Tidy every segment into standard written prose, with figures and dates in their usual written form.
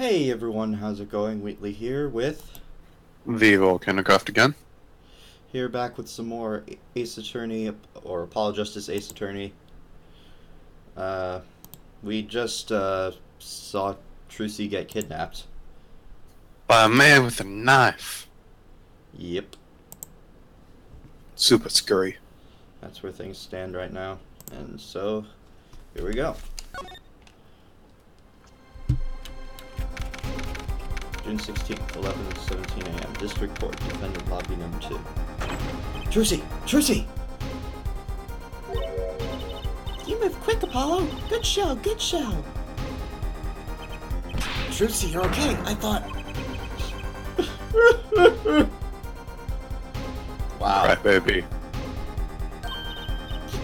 Hey everyone, how's it going? Wheatley here with The Volcanocraft again. here back with some more Ace Attorney or Apollo Justice Ace Attorney. Uh, we just saw Trucy get kidnapped. By a man with a knife. Yep, Super scurry. that's where things stand right now. And so, here we go. June 16th, 11:17 a.m. District Court, Defendant Lobby Number 2. Trucy! Trucy! You move quick, Apollo. Good show, good show. Trucy, you're okay. I thought. Wow. Right, baby.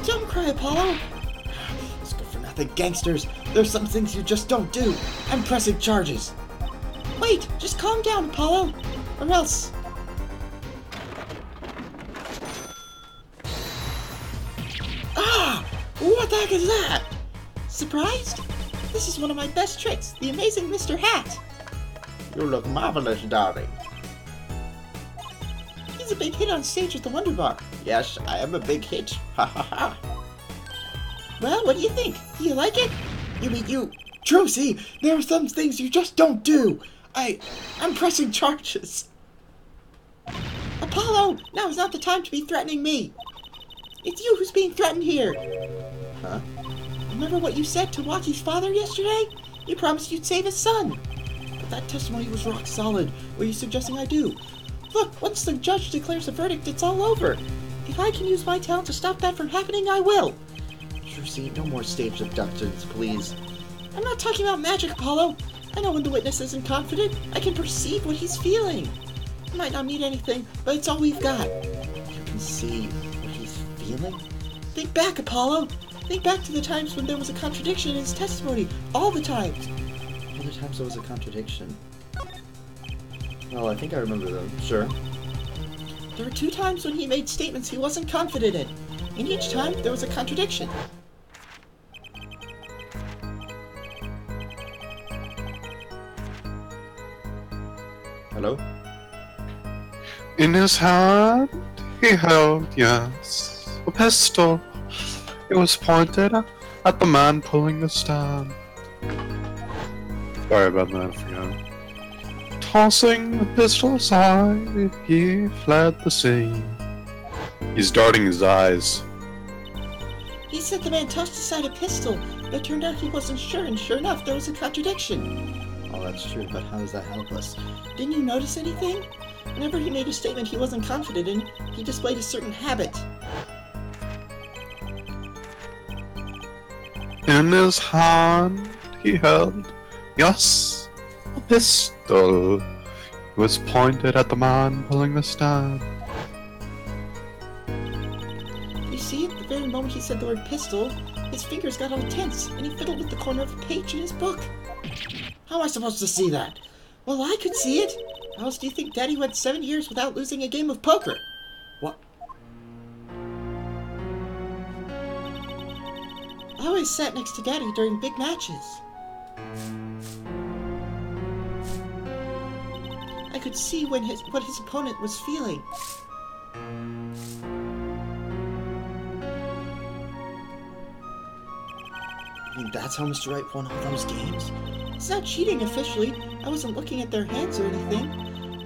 Don't cry, Apollo. It's good for nothing. Gangsters, there's some things you just don't do. I'm pressing charges. Wait, just calm down, Apollo. Or else. Ah! What the heck is that? Surprised? This is one of my best tricks, the amazing Mr. Hat. You look marvelous, darling. He's a big hit on stage with the Wonder Bar. Yes, I am a big hit. Ha ha ha. Well, what do you think? Do you like it? You. Trucy, there are some things you just don't do. I'm pressing charges. Apollo, now is not the time to be threatening me. It's you who's being threatened here. Huh? Remember what you said to Waki's father yesterday? You promised you'd save his son. But that testimony was rock solid. What are you suggesting I do? Look, once the judge declares a verdict, it's all over. If I can use my talent to stop that from happening, I will. Trucy, no more staged abductions, please. I'm not talking about magic, Apollo. I know when the witness isn't confident. I can perceive what he's feeling. It might not mean anything, but it's all we've got. You can see what he's feeling? Think back, Apollo. Think back to the times when there was a contradiction in his testimony. All the times. All the times there was a contradiction. Well, I think I remember them, sure. There were 2 times when he made statements he wasn't confident in. And each time, there was a contradiction. Hello? In his hand, he held, yes, a pistol. It was pointed at the man pulling the stand. Sorry about that, I forgot. Tossing the pistol aside, he fled the scene. He's darting his eyes. He said the man tossed aside a pistol, but it turned out he wasn't sure, and sure enough, there was a contradiction. Oh, that's true, but how does that help us? Didn't you notice anything? Whenever he made a statement he wasn't confident in, he displayed a certain habit. In his hand, he held, yes, a pistol. It was pointed at the man pulling the stand. You see, at the very moment he said the word pistol, his fingers got all tense, and he fiddled with the corner of a page in his book. How am I supposed to see that? Well, I could see it. How else do you think Daddy went 7 years without losing a game of poker? What? I always sat next to Daddy during big matches. I could see what his opponent was feeling. I mean, that's how Mr. Wright won all those games? It's not cheating officially. I wasn't looking at their hands or anything.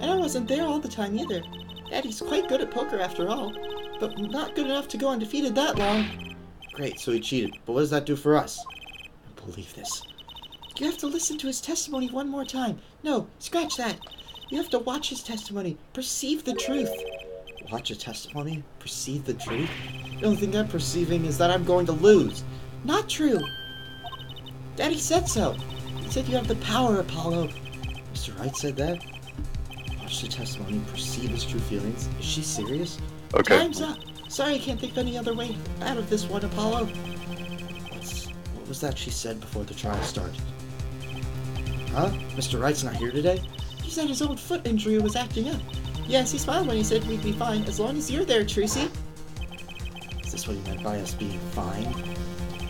And I wasn't there all the time either. Daddy's quite good at poker after all, but not good enough to go undefeated that long. Great, so he cheated. But what does that do for us? I don't believe this. You have to listen to his testimony one more time. No, scratch that. You have to watch his testimony. Perceive the truth. Watch a testimony? Perceive the truth? The only thing I'm perceiving is that I'm going to lose. Not true. Daddy said so. He said you have the power, Apollo. Mr. Wright said that? Watch the testimony, perceive his true feelings. Is she serious? Okay. Time's up. Sorry, I can't think of any other way out of this one, Apollo. What was that she said before the trial started? Huh? Mr. Wright's not here today? He said his old foot injury was acting up. Yes, he smiled when he said we'd be fine, as long as you're there, Trucy. Is this what he meant by us being fine?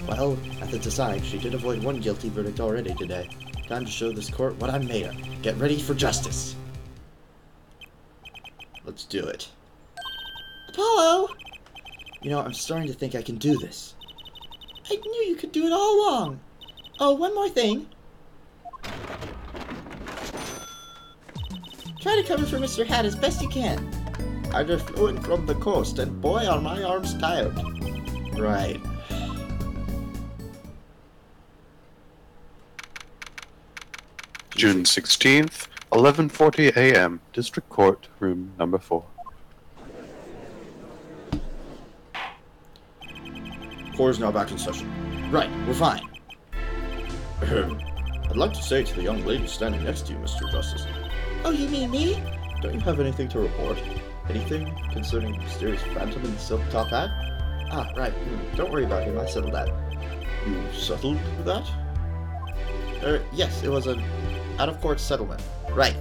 Well, at the decide, she did avoid one guilty verdict already today. Time to show this court what I'm made of. Get ready for justice. Let's do it. Apollo! You know, I'm starting to think I can do this. I knew you could do it all along. Oh, one more thing. Try to cover for Mr. Hat as best you can. I just flew in from the coast, and boy, are my arms tired. Right. June 16th, 11:40 a.m. District Court, room number 4. Court is now back in session. Right, we're fine. I'd like to say to the young lady standing next to you, Mr. Justice. Oh, you mean me? Don't you have anything to report? Anything concerning the mysterious phantom in the silk top hat? Ah, right. Don't worry about him. I settled that. You settled that? Yes, it was an out-of-court settlement. Right.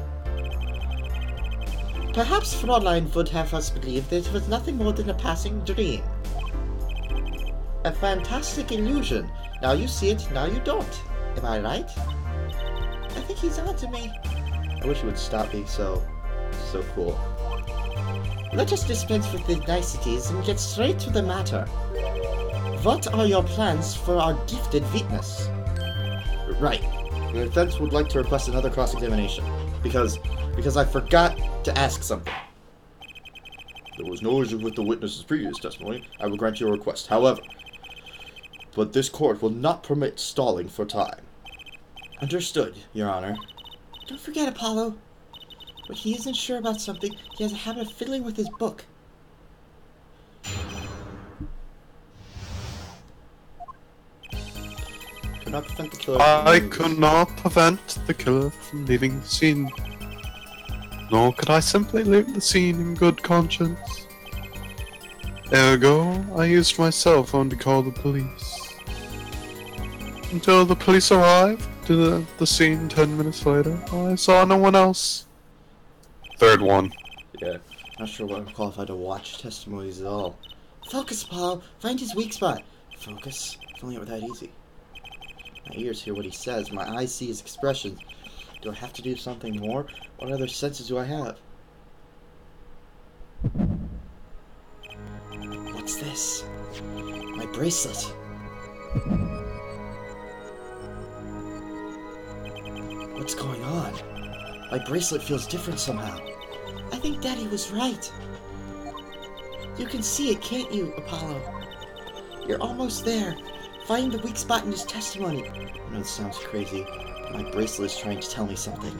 Perhaps Fraulein would have us believe that it was nothing more than a passing dream. A fantastic illusion. Now you see it, now you don't. Am I right? I think he's onto me. I wish you would stop being so cool. Let us dispense with the niceties and get straight to the matter. What are your plans for our gifted witness? Right. The defense would like to request another cross-examination. Because I forgot to ask something. There was no issue with the witness's previous testimony. I will grant your request. However, but this court will not permit stalling for time. Understood, Your Honor. Don't forget, Apollo. When he isn't sure about something, he has a habit of fiddling with his book. Could not prevent the killer I from could not prevent the killer from leaving the scene. Nor could I simply leave the scene in good conscience. Ergo, I used my cell phone to call the police. Until the police arrived to the scene 10 minutes later, I saw no one else. Third one. Yeah, not sure what I'm qualified to watch testimonies at all. Focus, Apollo. Find his weak spot. Focus? If only it were that easy. My ears hear what he says, my eyes see his expressions. Do I have to do something more? What other senses do I have? What's this? My bracelet. What's going on? My bracelet feels different somehow. I think Daddy was right. You can see it, can't you, Apollo? You're almost there. Find the weak spot in his testimony. I know this sounds crazy, but my bracelet is trying to tell me something.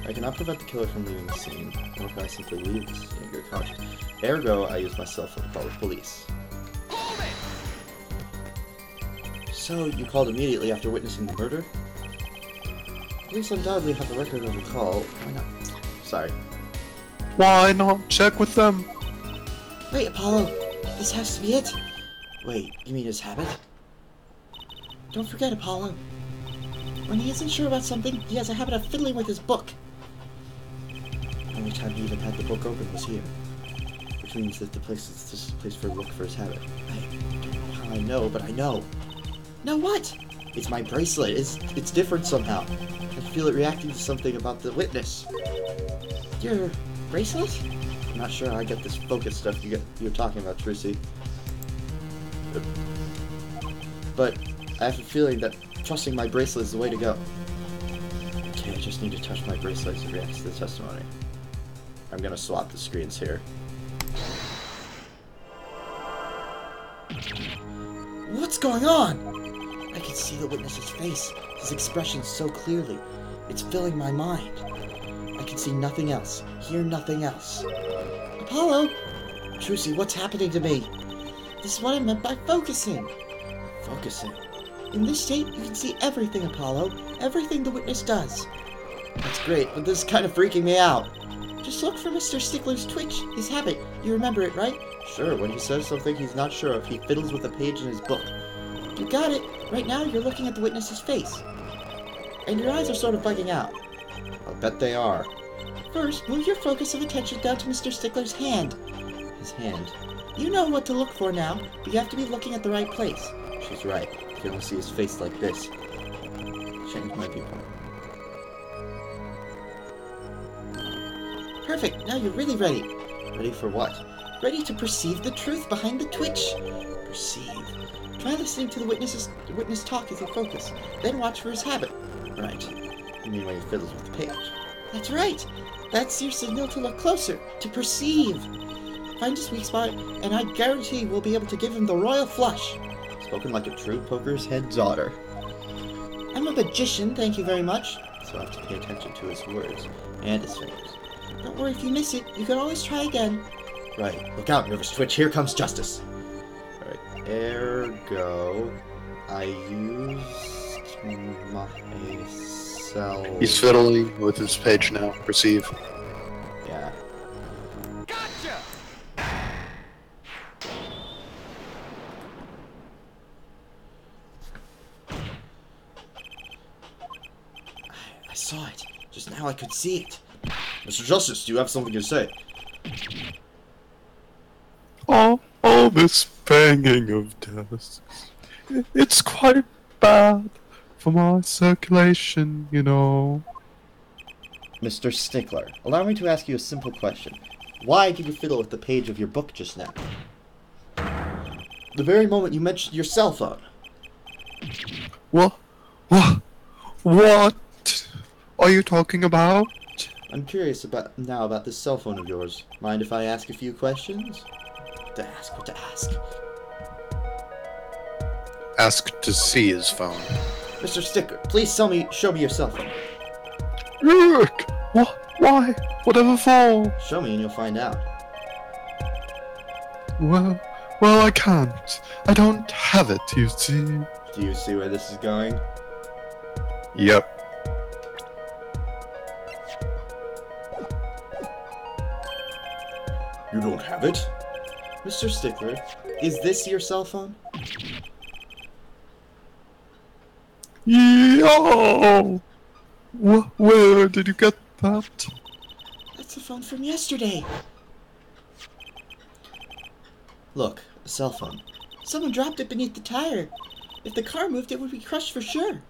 I cannot prevent the killer from leaving the scene, nor can I simply leave the scene in good conscience. Ergo, I use my cell phone to call the police. So, you called immediately after witnessing the murder? Police undoubtedly have a record of the call. Why not? Sorry. Why not check with them? Wait, Apollo. This has to be it. Wait, you mean his habit? Don't forget, Apollo. When he isn't sure about something, he has a habit of fiddling with his book. The only time he even had the book open was here. Which means that this is the place for a look for his habit. I don't know how I know, but I know. Know what? It's my bracelet. It's different somehow. I feel it reacting to something about the witness. Your bracelet? I'm not sure how I get this focus stuff you're talking about, Trucy. But I have a feeling that trusting my bracelet is the way to go. Okay, I just need to touch my bracelet as it reacts to the testimony. I'm gonna swap the screens here. What's going on? I can see the witness's face, his expression so clearly. It's filling my mind. I can see nothing else, hear nothing else. Apollo! Trucy, what's happening to me? This is what I meant by focusing. Focusing? In this state, you can see everything, Apollo. Everything the witness does. That's great, but this is kind of freaking me out. Just look for Mr. Stickler's twitch, his habit. You remember it, right? Sure, when he says something he's not sure of, he fiddles with a page in his book. You got it. Right now, you're looking at the witness's face. And your eyes are sort of bugging out. I'll bet they are. First, move your focus of attention down to Mr. Stickler's hand. his hand. You know what to look for now, but you have to be looking at the right place. She's right. You can only see his face like this. Change my viewpoint. Perfect, now you're really ready. Ready for what? Ready to perceive the truth behind the twitch. Perceive. Try listening to the witness talk as you focus, then watch for his habit. Right. You mean when he fiddles with the page? That's right. That's your signal to look closer, to perceive. Find his weak spot, and I guarantee we'll be able to give him the royal flush. Spoken like a true poker's head daughter. I'm a magician, thank you very much. So I have to pay attention to his words and his fingers. Don't worry if you miss it, you can always try again. Right. Look out, nervous twitch. Here comes justice. Alright. Ergo, I used myself. He's fiddling with his page now. Perceive. Yeah. I saw it. Just now I could see it. Mr. Justice, do you have something to say? All this banging of desks. It's quite bad for my circulation, you know. Mr. Stickler, allow me to ask you a simple question. Why did you fiddle with the page of your book just now? The very moment you mentioned your cell phone. What are you talking about? I'm curious about this cell phone of yours. Mind if I ask a few questions? What to ask? Ask to see his phone. Mr. Stickler, please show me your cell phone. Look! Why? Whatever for? Show me and you'll find out. Well, I can't. I don't have it, you see. Do you see where this is going? Yep. You don't have it? Mr. Stickler, is this your cell phone? Yo! Where did you get that? That's the phone from yesterday. Look, a cell phone. Someone dropped it beneath the tire. If the car moved, it would be crushed for sure.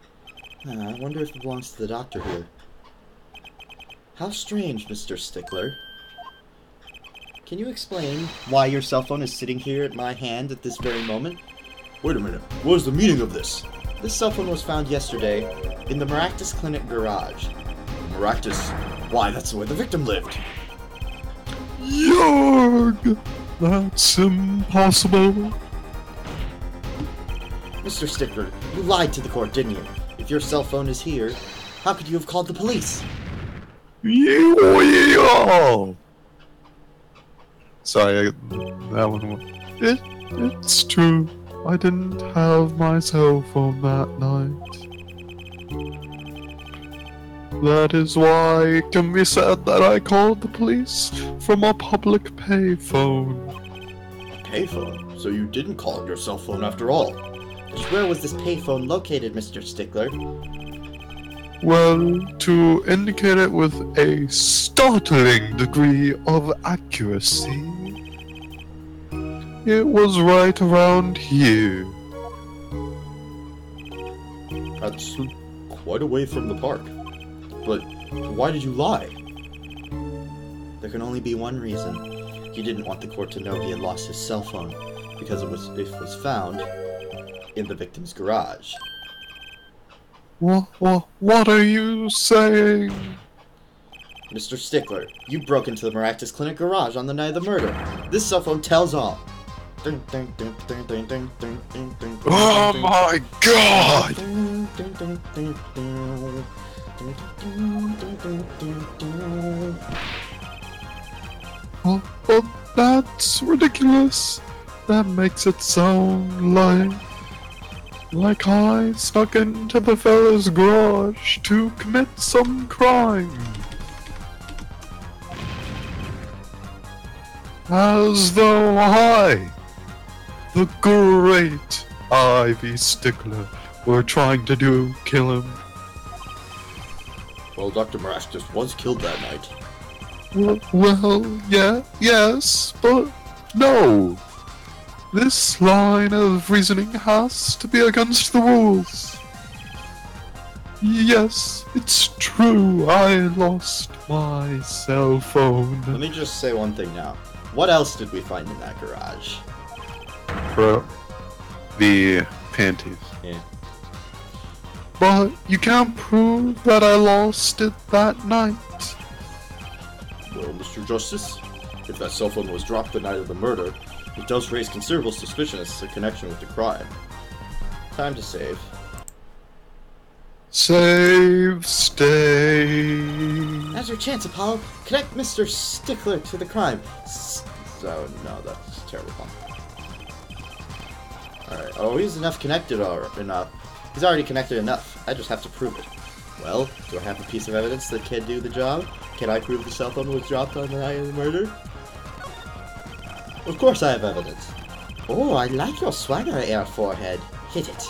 I wonder if it belongs to the doctor here. How strange, Mr. Stickler. Can you explain why your cell phone is sitting here at my hand at this very moment? Wait a minute. What is the meaning of this? This cell phone was found yesterday in the Maractus Clinic garage. Maractus? Why, that's where the victim lived. Yarg! That's impossible. Mr. Stickler, you lied to the court, didn't you? If your cell phone is here, how could you have called the police? Yo! Sorry, that one. It's true. I didn't have my cell phone that night. That is why it can be said that I called the police from a public payphone. Payphone? So you didn't call it your cell phone after all? Where was this payphone located, Mr. Stickler? Well, to indicate it with a startling degree of accuracy, it was right around here. That's quite away from the park. But why did you lie? There can only be one reason. He didn't want the court to know he had lost his cell phone, because it was found in the victim's garage. What are you saying? Mr. Stickler, you broke into the Maractus Clinic garage on the night of the murder. This cell phone tells all. Oh my god! Well, that's ridiculous. That makes it sound like I snuck into the fella's garage to commit some crime. As though I, the great Ivy Stickler, were trying to kill him. Well, Dr. Maractus was killed that night. Well, yes, but No! This line of reasoning has to be against the rules. Yes, it's true, I lost my cell phone. Let me just say one thing now. What else did we find in that garage? Bro, the panties. Yeah. But you can't prove that I lost it that night. Well, Mr. Justice, if that cell phone was dropped the night of the murder, it does raise considerable suspicion as to connection with the crime. Time to save. Save state. Now's your chance, Apollo. Connect Mr. Stickler to the crime. So, no, that's terrible. Alright, oh, he's connected enough. He's already connected enough. I just have to prove it. Well, do I have a piece of evidence that can do the job? Can I prove the cell phone was dropped on the night of the murder? Of course I have evidence. Oh, I like your swagger, Air Forehead. Hit it.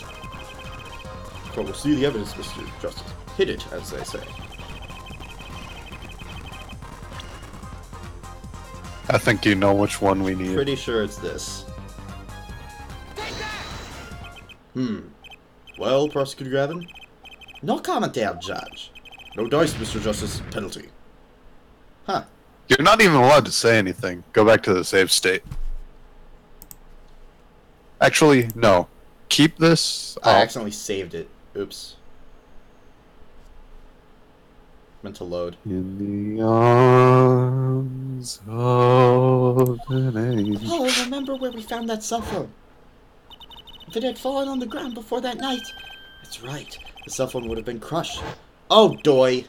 So we'll see the evidence, Mr. Justice. Hit it, as they say. I think you know which one we need. Pretty sure it's this. Well, Prosecutor Gavin? No comment there, Judge. No dice, Mr. Justice. Penalty. Huh. You're not even allowed to say anything. Go back to the save state. Actually, no. Keep this. I accidentally saved it. Oops. Meant to load. In the arms of an angel. Oh, remember where we found that cell phone? If it had fallen on the ground before that night. That's right. The cell phone would have been crushed. Oh, doy.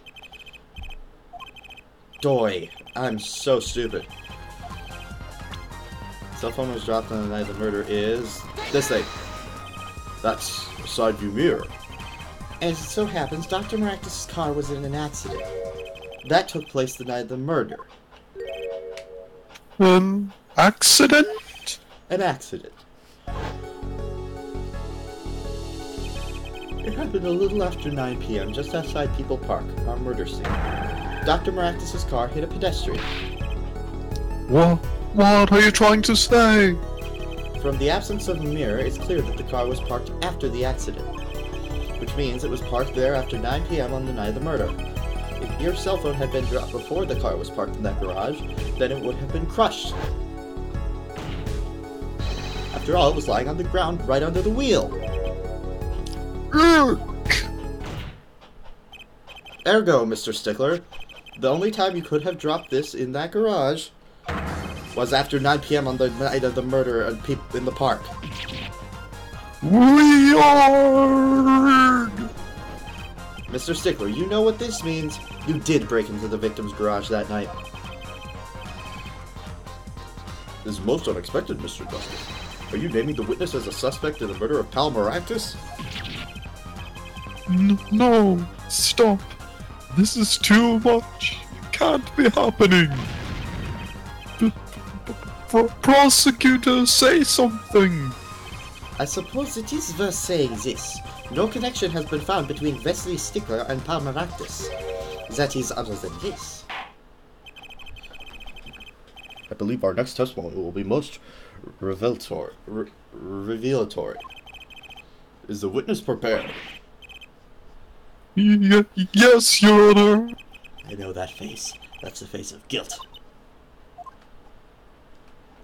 Doy. I'm so stupid. Cell phone was dropped on the night of the murder is this thing. That's a side view mirror. As it so happens, Dr. Maractus' car was in an accident. That took place the night of the murder. An accident? An accident. It happened a little after 9 p.m. just outside People Park, our murder scene. Dr. Maractus' car hit a pedestrian. What are you trying to say? From the absence of a mirror, it's clear that the car was parked after the accident, which means it was parked there after 9 p.m. on the night of the murder. If your cell phone had been dropped before the car was parked in that garage, then it would have been crushed. After all, it was lying on the ground right under the wheel. Ergo, Mr. Stickler, the only time you could have dropped this in that garage was after 9 p.m. on the night of the murder in the park. We are... Mr. Stickler, you know what this means. You did break into the victim's garage that night. This is most unexpected, Mr. Justice. Are you naming the witness as a suspect in the murder of Pal Maractus? No, stop. This is too much. It can't be happening. Prosecutor, say something. I suppose it is worth saying this. No connection has been found between Wesley Stickler and Pal Maractus. That is other than this. I believe our next testimony will be most revelatory. Is the witness prepared? Yes, Your Honor. I know that face. That's the face of guilt.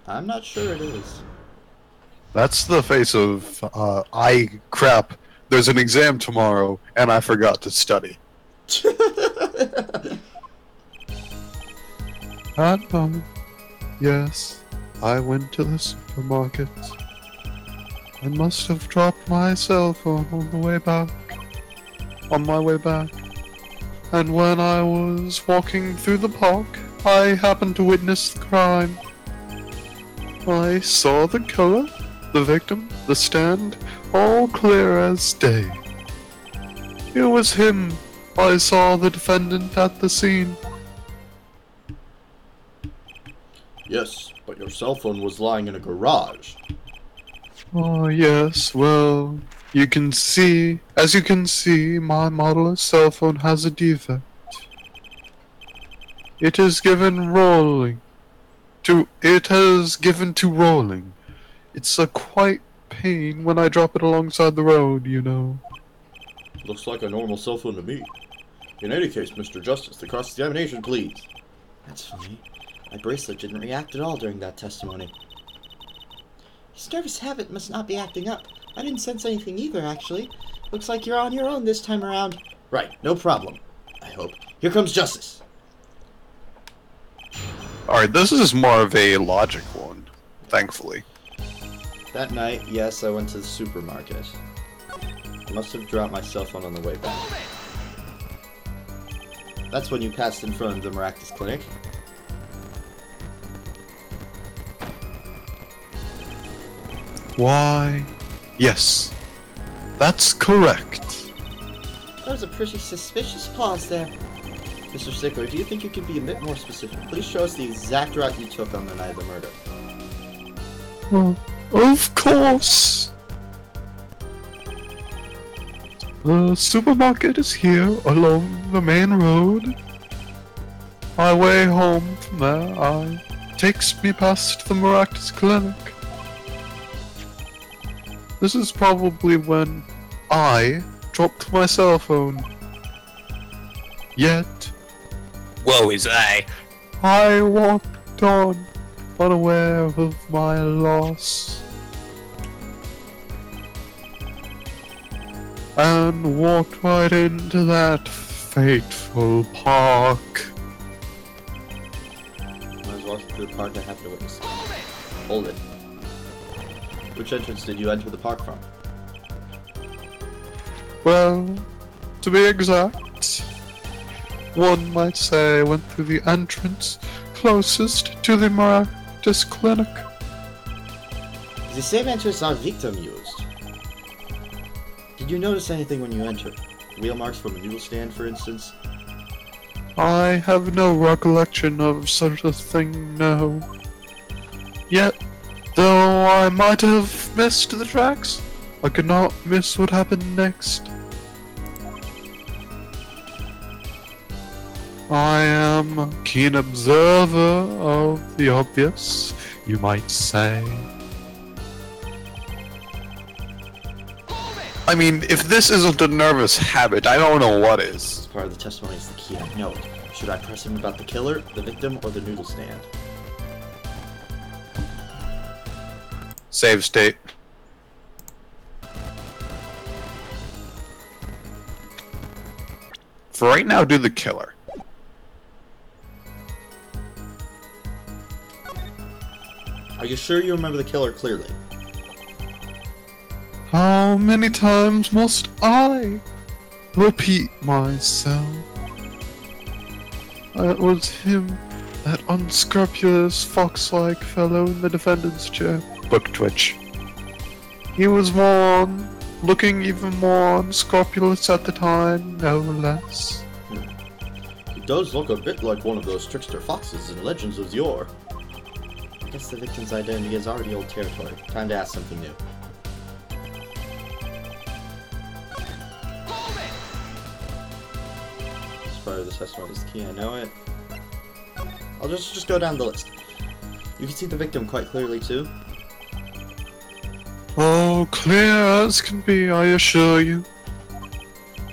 I'm not sure it is. That's the face of, crap. There's an exam tomorrow, and I forgot to study. At night, yes, I went to the supermarket. I must have dropped my cell phone on my way back. And when I was walking through the park, I happened to witness the crime. I saw the killer, the victim, the stand, all clear as day. It was him. I saw the defendant at the scene. Yes, but your cell phone was lying in a garage. Oh yes, well, as you can see, my model cell phone has a defect. It is given rolling. It has given to rolling. It's a quite pain when I drop it alongside the road, you know. Looks like a normal cell phone to me. In any case, Mr. Justice, the cross-examination, please. That's funny. My bracelet didn't react at all during that testimony. His nervous habit must not be acting up. I didn't sense anything either, actually. Looks like you're on your own this time around. Right, no problem. I hope. Here comes Justice. Alright, this is more of a logic one, thankfully. That night, yes, I went to the supermarket. I must have dropped my cell phone on the way back. That's when you passed in front of the Maractus Clinic. Why? Yes. That's correct. That was a pretty suspicious pause there. Mr. Stickler, do you think you could be a bit more specific? Please show us the exact route you took on the night of the murder. Well, of course. The supermarket is here along the main road. My way home from there takes me past the Maractus Clinic. This is probably when I dropped my cell phone. Yet, Woe is I. I walked on, unaware of my loss. And walked right into that fateful park. I was walking through the park, I happened to witness it. Hold it. Which entrance did you enter the park from? Well, to be exact, one might say I went through the entrance closest to the Maractus Clinic. The same entrance our victim used. Did you notice anything when you entered? Wheel marks from a noodle stand, for instance? I have no recollection of such a thing, no. Yet, though I might have missed the tracks, I could not miss what happened next. I am a keen observer of the obvious, you might say. I mean, if this isn't a nervous habit, I don't know what is. This part of the testimony is the key, I know it. Should I press him about the killer, the victim, or the noodle stand? Save state. For right now, do the killer. Are you sure you remember the killer clearly? How many times must I repeat myself? It was him, that unscrupulous fox-like fellow in the defendant's chair. Book twitch. He was looking even more unscrupulous at the time, no less. He does look a bit like one of those trickster foxes in Legends of Yore. I guess the victim's identity is already old territory. Time to ask something new. This part of the testimony is the key, I know it. I'll just go down the list. You can see the victim quite clearly too. Oh, clear as can be, I assure you.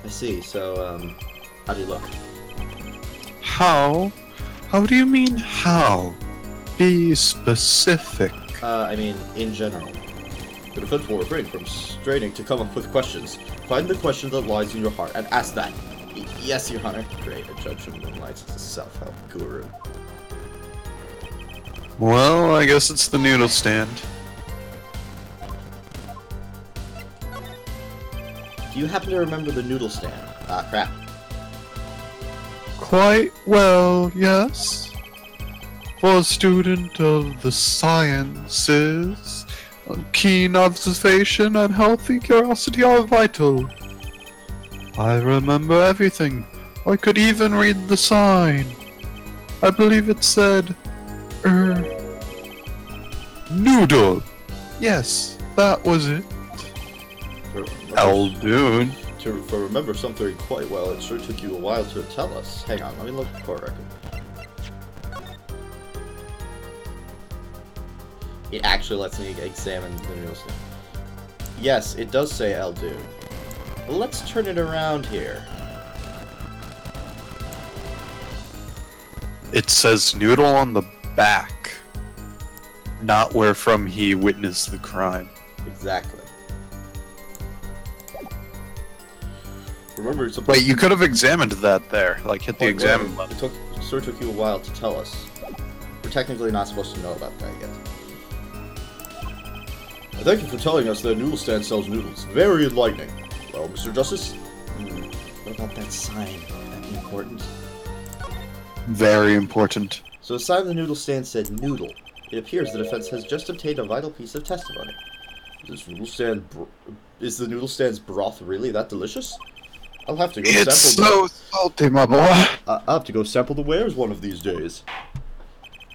I see, so, how do you look? How? How do you mean how? Be specific. I mean, in general. The defense will refrain from straining to come up with questions. Find the question that lies in your heart and ask that. Yes, Your Honor. Great, a judge who moonlights as a self-help guru. Well, I guess it's the noodle stand. Do you happen to remember the noodle stand? Ah, crap. Quite well, yes. For a student of the sciences, keen observation and healthy curiosity are vital. I remember everything. I could even read the sign. I believe it said, noodle. Yes, that was it. Eldoon. To remember something quite well, it sure took you a while to tell us. Hang on, let me look for a record. It actually lets me examine the noodle stand. Yes, it does say Eldu. Well, let's turn it around here. It says Noodle on the back, not where from he witnessed the crime. Exactly. Remember, it's a Wait, you could have examined that there, like hit the examine button. It sort of took you a while to tell us. We're technically not supposed to know about that yet. Thank you for telling us that noodle stand sells noodles. Very enlightening. Well, Mr. Justice? What about that sign? Would that be important? Very important. So the sign of the noodle stand said noodle. It appears the defense has just obtained a vital piece of testimony. Is the noodle stand's broth really that delicious? I'll have to go It's sample so salty, my boy. I'll have to go sample the wares one of these days.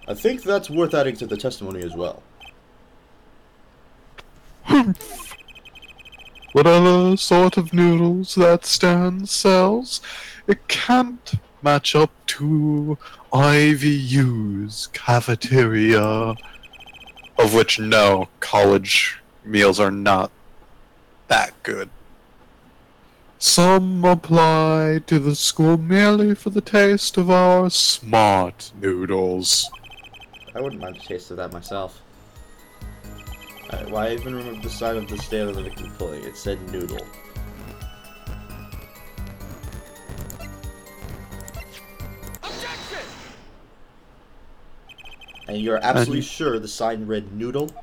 I think that's worth adding to the testimony as well. Whatever sort of noodles that stand sells, it can't match up to IVU's cafeteria. Of which, no, college meals are not that good. Some apply to the school merely for the taste of our smart noodles. I wouldn't mind a taste of that myself. Why even remember the sign of the stand of the victim pulling? It said noodle. And you're absolutely sure the sign read noodle?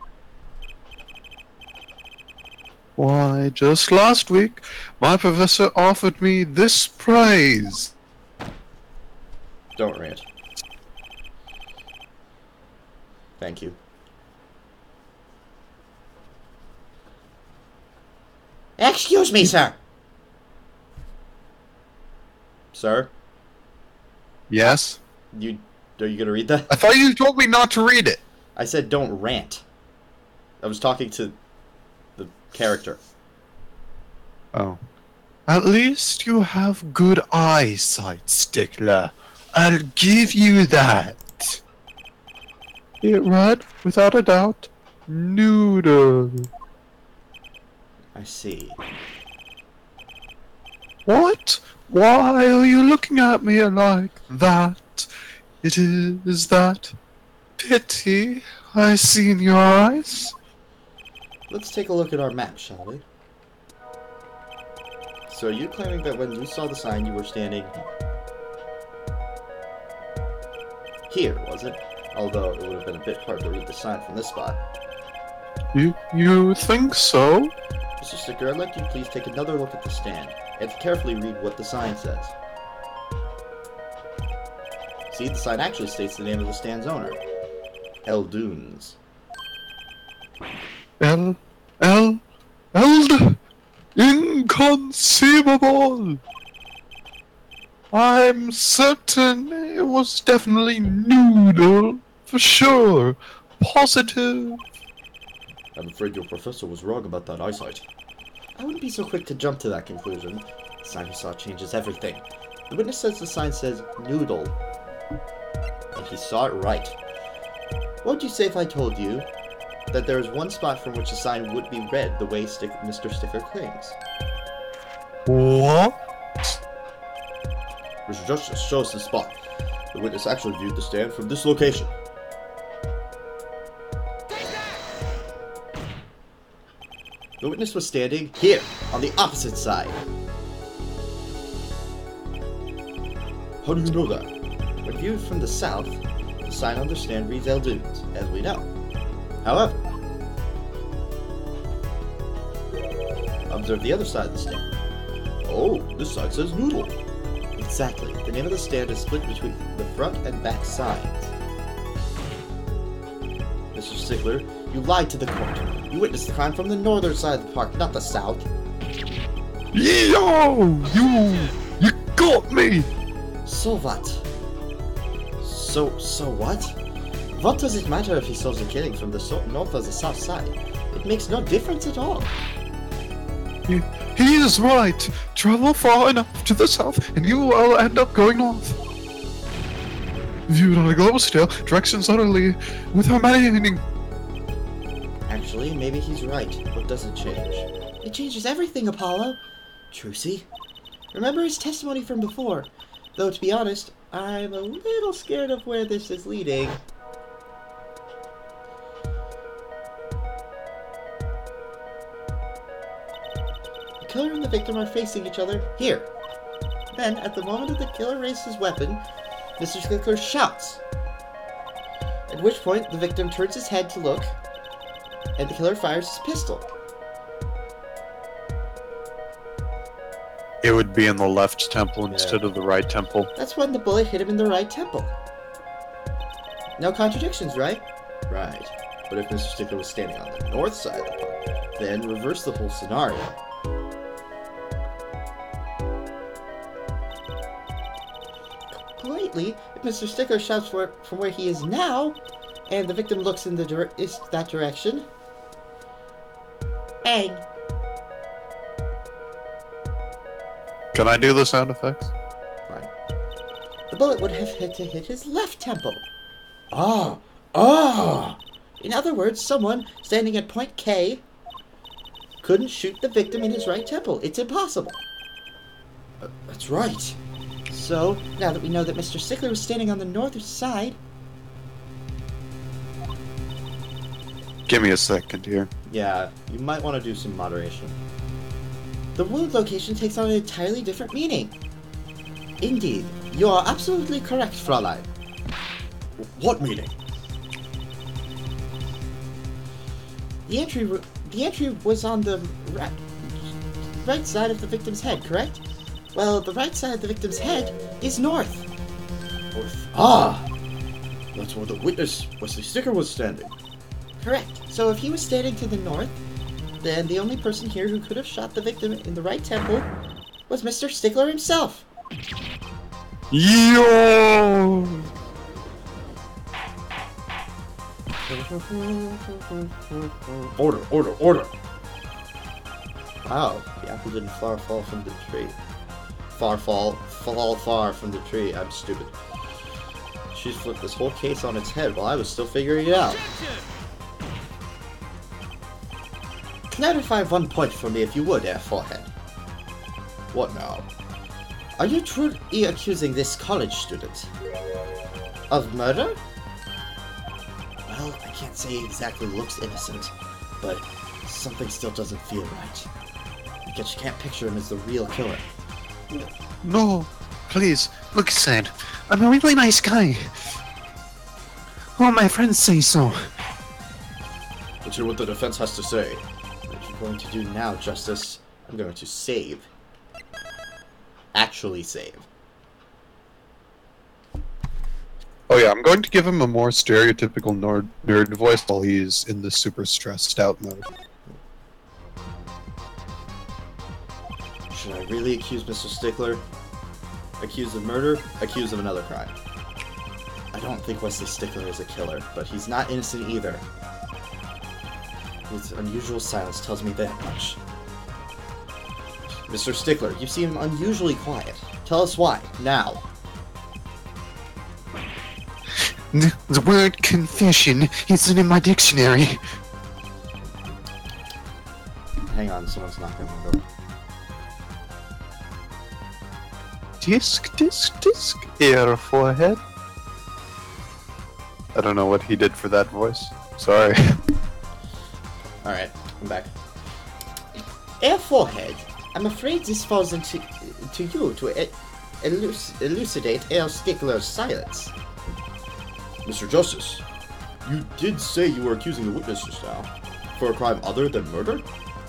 Why, just last week, my professor offered me this prize. Don't rant. Thank you. Excuse me, sir! Sir? Yes? Are you gonna read that? I thought you told me not to read it. I said don't rant. I was talking to the character. Oh. At least you have good eyesight, Stickler. I'll give you that. It read, without a doubt, noodle. I see. What? Why are you looking at me like that? It is that pity I see in your eyes. Let's take a look at our map, shall we? So are you claiming that when you saw the sign you were standing here, was it? Although it would have been a bit hard to read the sign from this spot. You think so? Mr. Sticker, I'd like you to please take another look at the stand, and carefully read what the sign says. See, the sign actually states the name of the stand's owner. Eldunes. Eld? Inconceivable! I'm certain it was definitely noodle, for sure. Positive. I'm afraid your professor was wrong about that eyesight. I wouldn't be so quick to jump to that conclusion. The sign he saw changes everything. The witness says the sign says noodle, and he saw it right. What would you say if I told you that there is one spot from which the sign would be read the way Mr. Sticker claims? What? Mr. Justice, show us the spot. The witness actually viewed the stand from this location. The witness was standing here, on the opposite side. How do you know that? When viewed from the south, the sign on the stand reads Eldunes, as we know. However, observe the other side of the stand. Oh, this side says noodle. Exactly. The name of the stand is split between the front and back sides. Mr. Stickler, you lied to the court. You witnessed the crime from the northern side of the park, not the south. Yo! You got me! So what? So what? What does it matter if he solves the killing from the north or the south side? It makes no difference at all. He is right. Travel far enough to the south, and you will end up going north. Viewed on a global scale, directions utterly without meaning. Actually, maybe he's right. What does it change? It changes everything, Apollo! Trucy? Remember his testimony from before. Though, to be honest, I'm a little scared of where this is leading. The killer and the victim are facing each other here. Then, at the moment that the killer raises his weapon, Mr. Stickler shouts. At which point, the victim turns his head to look, and the killer fires his pistol. It would be in the left temple instead of the right temple. That's when the bullet hit him in the right temple. No contradictions, right? Right. But if Mr. Stickler was standing on the north side of the park, then reverse the whole scenario. Completely, if Mr. Stickler shouts from where he is now, and the victim looks in that direction, bang! Can I do the sound effects? Fine. The bullet would have hit his left temple. Ah! Ah! In other words, someone standing at point K couldn't shoot the victim in his right temple. It's impossible. That's right. So, now that we know that Mr. Stickler was standing on the northern side... Give me a second here. Yeah, you might want to do some moderation. the wound location takes on an entirely different meaning. Indeed, you are absolutely correct, Fräulein. What meaning? The entry was on the right side of the victim's head, correct? Well, the right side of the victim's head is north. North. Ah! That's where the witness, Wesley Sticker, was standing. Correct. So if he was standing to the north, then the only person here who could have shot the victim in the right temple was Mr. Stickler himself. Yo! Order, order, order! Wow, the apple didn't fall from the tree. Fall far from the tree. I'm stupid. She's flipped this whole case on its head while I was still figuring it out. Clarify 1 point for me if you would, Forehead. What now? Are you truly accusing this college student of murder? Well, I can't say he exactly looks innocent, but something still doesn't feel right. I guess you can't picture him as the real killer. No, please, look inside. I'm a really nice guy. All my friends say so. Let's hear what the defense has to say. What are you going to do now, Justice? I'm going to save. Actually save. Oh yeah, I'm going to give him a more stereotypical nerd voice while he's in the super stressed out mode. Should I really accuse Mr. Stickler? Accused of murder? Accused of another crime? I don't think Wesley Stickler is a killer, but he's not innocent either. His unusual silence tells me that much. Mr. Stickler, you seem unusually quiet. Tell us why, now. The word confession isn't in my dictionary. Hang on, someone's knocking on the door. Disc, air forehead. I don't know what he did for that voice. Sorry. Alright, I'm back. Air Forehead, I'm afraid this falls into you to elucidate Air Stickler's silence. Mr. Justice, you did say you were accusing the witness just now. For a crime other than murder?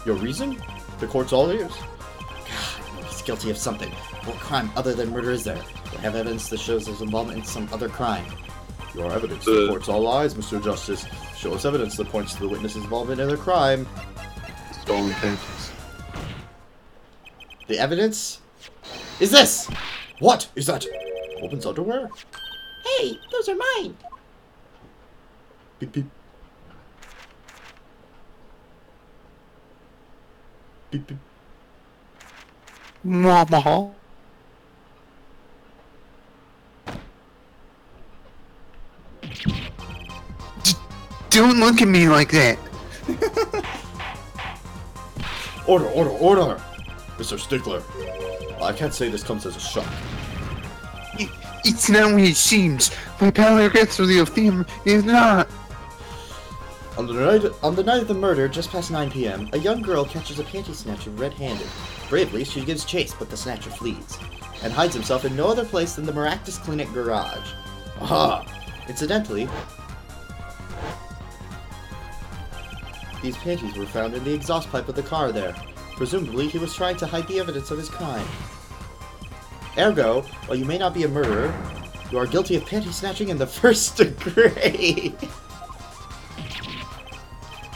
Your reason? The court's all ears. God, he's guilty of something. What crime other than murder is there? We have evidence that shows his involvement in some other crime. Your evidence. The court's all eyes, Mr. Justice. Show us evidence that points to the witness's involvement in a crime. Stolen pages. The evidence is this! What is that? Woman's underwear? Hey, those are mine! Beep beep. Beep beep. Mwah. Don't look at me like that. Order, order, order! Mr. Stickler, I can't say this comes as a shock. It's not what it seems. My power gets through the theme is not. On the night of the murder, just past 9 p.m., a young girl catches a panty snatcher red-handed. Bravely, she gives chase, but the snatcher flees, and hides himself in no other place than the Maractus Clinic garage. Aha! Incidentally, these panties were found in the exhaust pipe of the car there. Presumably, he was trying to hide the evidence of his crime. Ergo, while you may not be a murderer, you are guilty of panty snatching in the first degree.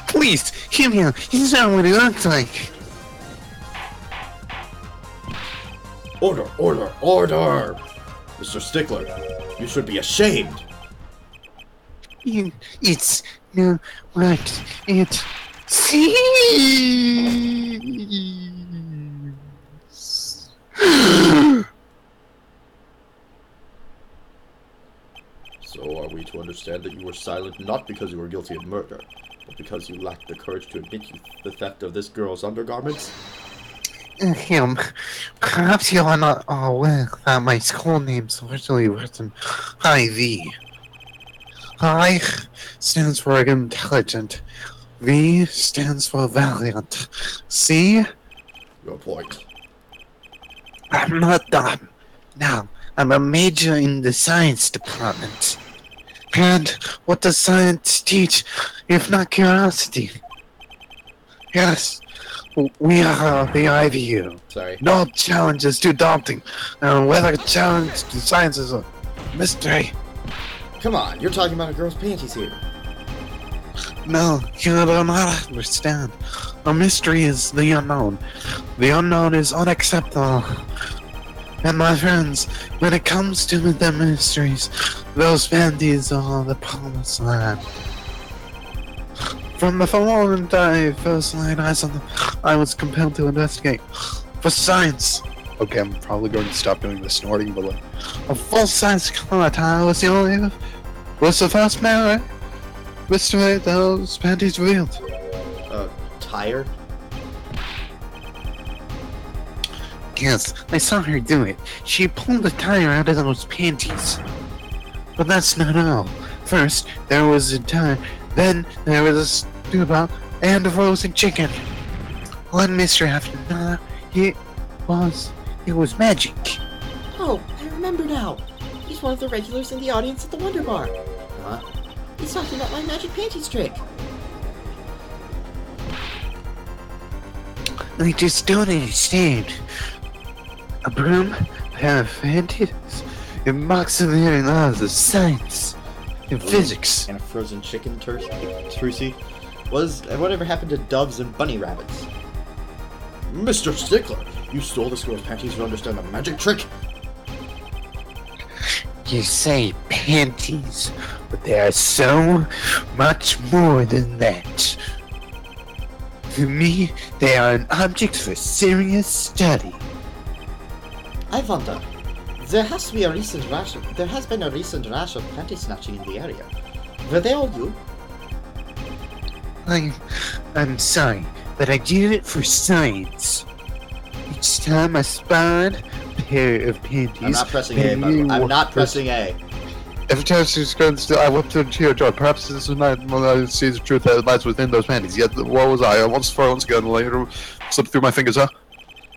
Please, hear me out. He's not what he looks like. Order, order, order! Mr. Stickler, you should be ashamed! It's not what it seems. So are we to understand that you were silent not because you were guilty of murder, but because you lacked the courage to admit the theft of this girl's undergarments? Perhaps you are not aware that my school name's originally written IV. I stands for intelligent. V stands for valiant. C? Your point. I'm not dumb. No, I'm a major in the science department. And what does science teach if not curiosity? Yes, we are the IVU. Sorry. No challenge is too daunting, and whether a challenge to science is a mystery. Come on, you're talking about a girl's panties here. No, you do not understand. A mystery is the unknown. The unknown is unacceptable. And my friends, when it comes to the mysteries, those panties are the promised land. From the moment I first laid eyes on them, I was compelled to investigate. For science. Okay, I'm probably going to stop doing the snorting, but like, a full-size color tile was the only... was the first man mystery those panties revealed. Tire? Yes, I saw her do it. She pulled the tire out of those panties. But that's not all. First, there was a tire, then there was a stew and a frozen chicken. One mystery after another. It was magic. Oh, I remember now. He's one of the regulars in the audience at the Wonder Bar. Huh? He's talking about my magic panties trick. I just don't understand. A broom, a pair of panties, it mocks the very laws of science and physics. And a frozen chicken, Trucy? Whatever happened to doves and bunny rabbits? Mr. Stickler, you stole this girl's panties to understand the magic trick? You say panties, but they are so much more than that. To me, they are an object for serious study. I wonder. There has been a recent rash of panty snatching in the area. Were they all you? I'm sorry, but I did it for science. Each time I spotted a pair of panties... I'm not pressing A, by the way. I'm not pressing A. Every time she's going to I went to cheer joy. Perhaps this is not when I see the truth that lies within those panties. Yet, what was I? Once again, later slipped through my fingers, huh?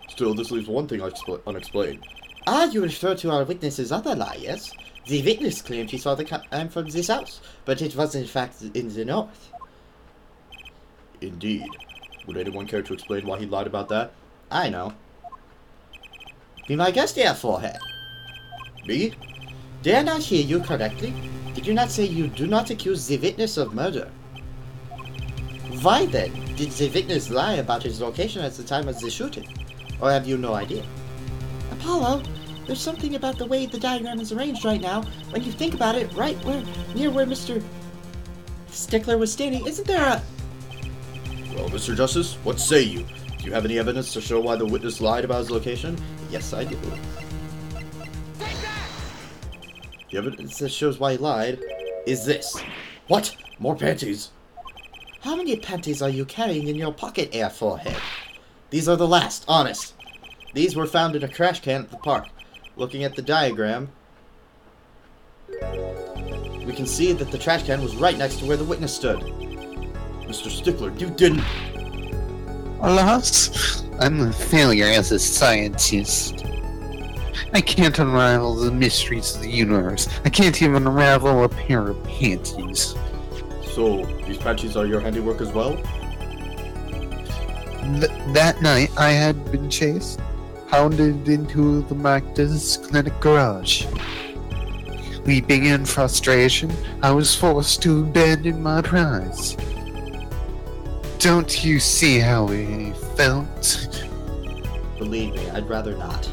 Still, this leaves one thing unexplained. Ah, you refer to our witness's other lie, yes? The witness claimed he saw the crime from this house, but it was in fact in the north. Indeed. Would anyone care to explain why he lied about that? I know. Be my guest, dear forehead. Me? Did I not hear you correctly? Did you not say you do not accuse the witness of murder? Why then did the witness lie about his location at the time of the shooting? Or have you no idea? Apollo, there's something about the way the diagram is arranged right now. When you think about it, near where Mr. Stickler was standing, isn't there a... Well, Mr. Justice, what say you? Do you have any evidence to show why the witness lied about his location? Yes, I do. The evidence That shows why he lied is this. What? More panties? How many panties are you carrying in your pocket, Air Forehead? These are the last, honest. These were found in a trash can at the park. Looking at the diagram, we can see that the trash can was right next to where the witness stood. Mr. Stickler, you didn't... Alas, I'm a failure as a scientist. I can't unravel the mysteries of the universe. I can't even unravel a pair of panties. So, these panties are your handiwork as well? That night, I had been chased, hounded into the Magda's clinic garage. Weeping in frustration, I was forced to abandon my prize. Don't you see how I felt? Believe me, I'd rather not.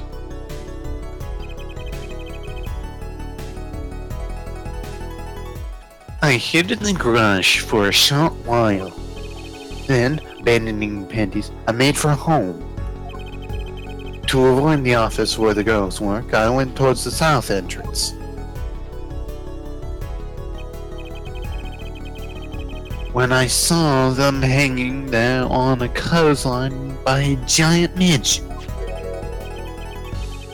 I hid in the garage for a short while. Then, abandoning the panties, I made for home. To avoid the office where the girls work, I went towards the south entrance. When I saw them hanging there on a clothesline by a giant midget.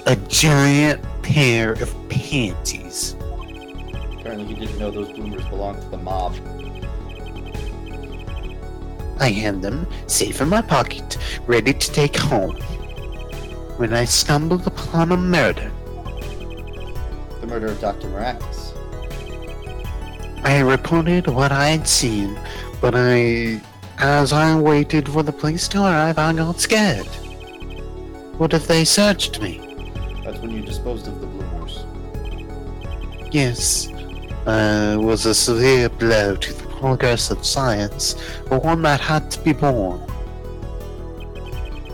A giant pair of panties. Apparently he didn't know those bloomers belonged to the mob. I had them safe in my pocket, ready to take home. When I stumbled upon a murder. The murder of Dr. Maractus. I reported what I had seen, but as I waited for the police to arrive, I got scared. What if they searched me? That's when you disposed of the bloomers. Yes, it was a severe blow to the progress of science, but one that had to be borne.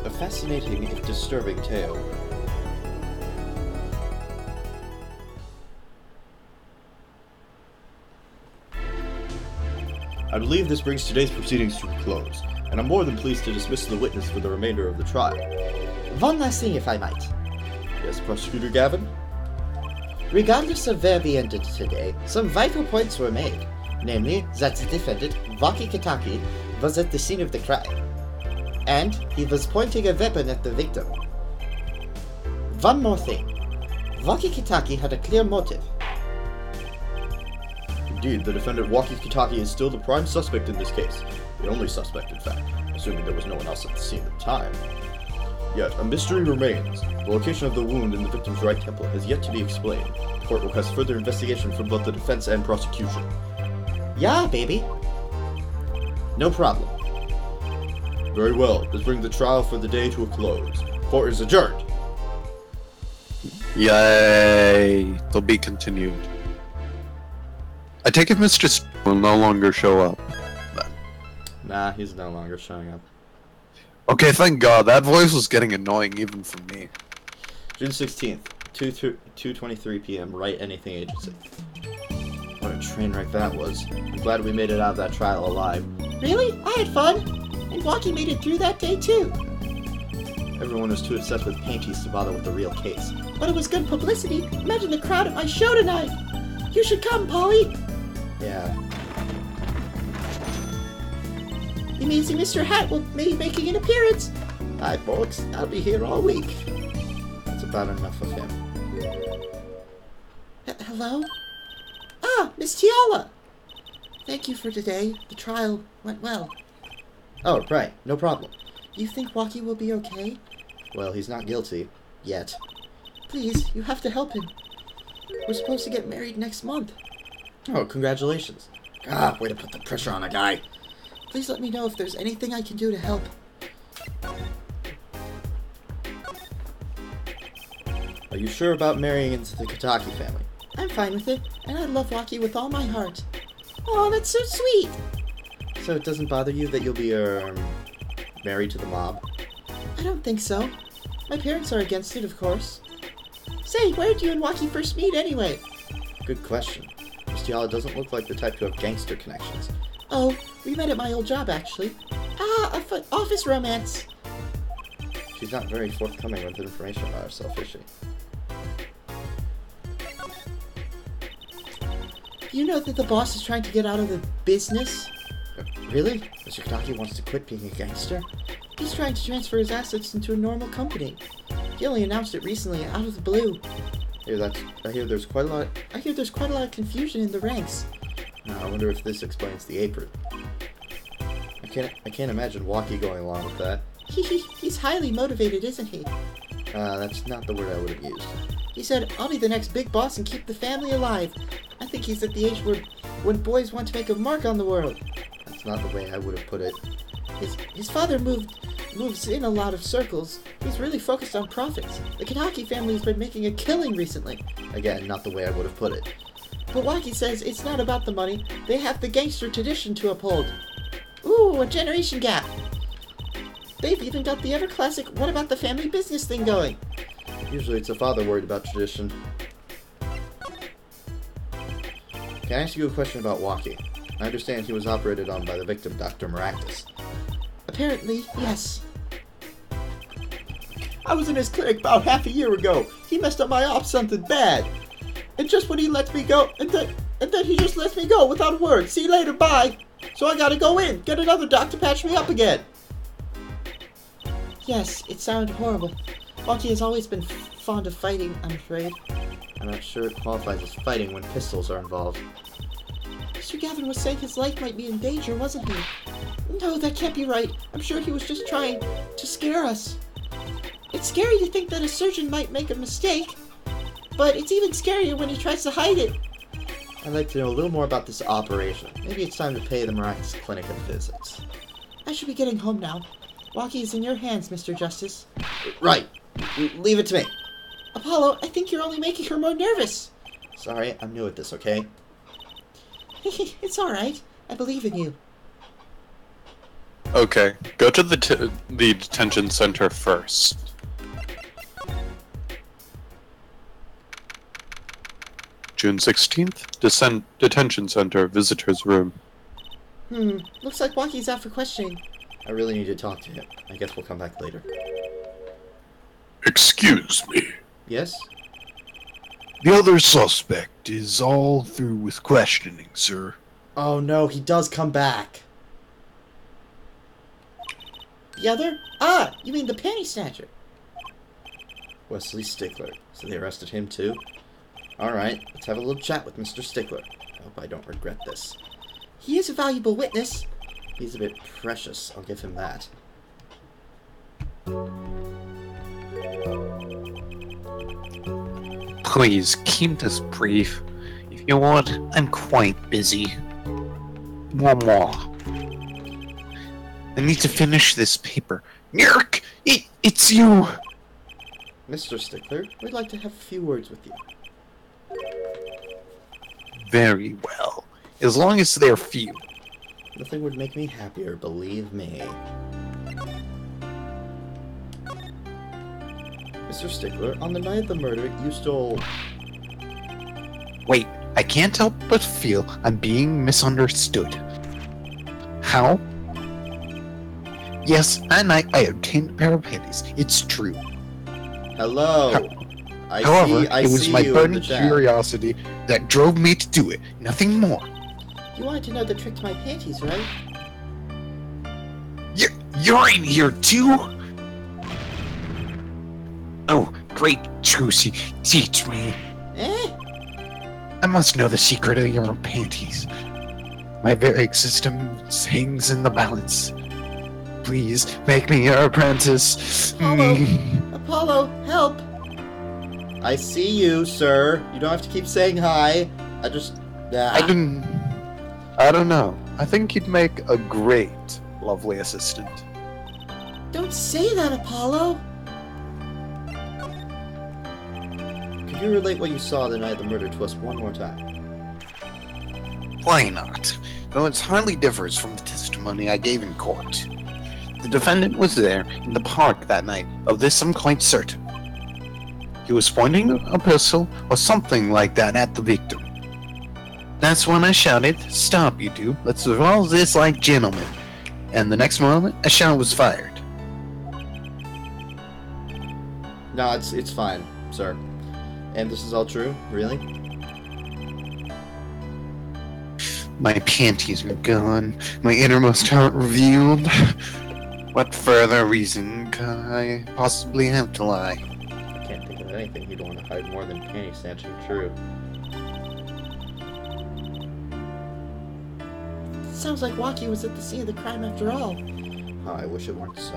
A fascinating if disturbing tale. I believe this brings today's proceedings to a close, and I'm more than pleased to dismiss the witness for the remainder of the trial. One last thing, if I might. Yes, Prosecutor Gavin? Regardless of where we ended today, some vital points were made. Namely, that the defendant, Waki Kitaki, was at the scene of the crime. And he was pointing a weapon at the victim. One more thing. Waki Kitaki had a clear motive. Indeed, the defendant Waki Kitaki is still the prime suspect in this case. The only suspect, in fact, assuming there was no one else at the scene at the time. Yet, a mystery remains. The location of the wound in the victim's right temple has yet to be explained. The court requests further investigation from both the defense and prosecution. Yeah, baby. No problem. Very well. This brings the trial for the day to a close. Court is adjourned. Yay! To be continued. I take it Mr. will no longer show up. Nah, he's no longer showing up. Okay, thank God. That voice was getting annoying even for me. June 16th, 2:23 p.m. Write Anything Agency. What a train wreck that was. I'm glad we made it out of that trial alive. Really? I had fun. And Waki made it through that day too. Everyone was too obsessed with panties to bother with the real case. But it was good publicity. Imagine the crowd at my show tonight. You should come, Polly. Yeah. The amazing Mr. Hat will be making an appearance. Hi, folks. I'll be here all week. That's about enough of him. Hello? Ah, Miss Tiala. Thank you for today. The trial went well. Oh, right. No problem. Do you think Waki will be okay? Well, he's not guilty. Yet. Please, you have to help him. We're supposed to get married next month. Oh, congratulations. Ah, way to put the pressure on a guy. Please let me know if there's anything I can do to help. Are you sure about marrying into the Kitaki family? I'm fine with it, and I love Waki with all my heart. Oh, that's so sweet! So it doesn't bother you that you'll be, married to the mob? I don't think so. My parents are against it, of course. Say, where did you and Waki first meet anyway? Good question. Miss Tiala doesn't look like the type to have gangster connections. Oh, we met at my old job, actually. Ah, office romance. She's not very forthcoming with information about herself, is she? You know that the boss is trying to get out of the business? Really? Mr. Kitaki wants to quit being a gangster? He's trying to transfer his assets into a normal company. He only announced it recently, out of the blue. I hear there's quite a lot. I hear there's quite a lot of confusion in the ranks. Now, I wonder if this explains the apron. I can't imagine Walkie going along with that. He's highly motivated, isn't he? That's not the word I would have used. He said, I'll be the next big boss and keep the family alive. I think he's at the age when boys want to make a mark on the world. That's not the way I would have put it. His father moves in a lot of circles. He's really focused on profits. The Kanaki family has been making a killing recently. Again, not the way I would have put it. But Waki says it's not about the money. They have the gangster tradition to uphold. Ooh, a generation gap. They've even got the ever-classic what about the family business thing going. Usually it's a father worried about tradition. Can I ask you a question about Walkie? I understand he was operated on by the victim, Dr. Maractus. Apparently, yes. I was in his clinic about half a year ago. He messed up my ops something bad. And just when he lets me go, and then he just lets me go without a word. See you later, bye. So I gotta go in, get another doc to patch me up again. Yes, it sounded horrible. Waki has always been fond of fighting, I'm afraid. I'm not sure it qualifies as fighting when pistols are involved. Mr. Gavin was saying his life might be in danger, wasn't he? No, that can't be right. I'm sure he was just trying to scare us. It's scary to think that a surgeon might make a mistake, but it's even scarier when he tries to hide it. I'd like to know a little more about this operation. Maybe it's time to pay the Maractus Clinic a visit. I should be getting home now. Waki is in your hands, Mr. Justice. Right. Leave it to me. Apollo, I think you're only making her more nervous. Sorry, I'm new at this, okay? It's alright. I believe in you. Okay, go to the detention center first. June 16th, detention center, visitor's room. Looks like Waki's out for questioning. I really need to talk to him. I guess we'll come back later. Excuse me. Yes? The other suspect is all through with questioning, sir. Oh no, he does come back. The other? Ah, you mean the panty snatcher. Wesley Stickler. So they arrested him too? Alright, let's have a little chat with Mr. Stickler. I hope I don't regret this. He is a valuable witness. He's a bit precious, I'll give him that. Please, keep this brief. If you want, I'm quite busy. One more. I need to finish this paper. Yerk! It's you! Mr. Stickler, we'd like to have a few words with you. Very well. As long as they're few. Nothing would make me happier, believe me. Mr. Stickler, on the night of the murder, you stole... Wait, I can't help but feel I'm being misunderstood. How? Yes, that night I obtained a pair of panties. It's true. Hello! However, I it was see my you in the burning chat. curiosity that drove me to do it. Nothing more. You wanted to know the trick to my panties, right? You're in here too? Oh, great Juicy, teach me. I must know the secret of your panties. My very existence hangs in the balance. Please, make me your apprentice. Apollo! Apollo, help! I see you, sir. You don't have to keep saying hi. I don't know. I think you'd make a great lovely assistant. Don't say that, Apollo! Could you relate what you saw the night of the murder to us one more time? Why not? Though it hardly differs from the testimony I gave in court. The defendant was there in the park that night. Of this I'm quite certain. He was pointing a pistol or something like that at the victim. That's when I shouted, "Stop, you two. Let's resolve this like gentlemen." And the next moment, a shot was fired. No, it's fine, sir. And this is all true? Really? My panties are gone. My innermost heart revealed. What further reason could I possibly have to lie? I can't think of anything you'd want to hide more than panty snatching true. Sounds like Waki was at the scene of the crime after all. Oh, I wish it weren't so.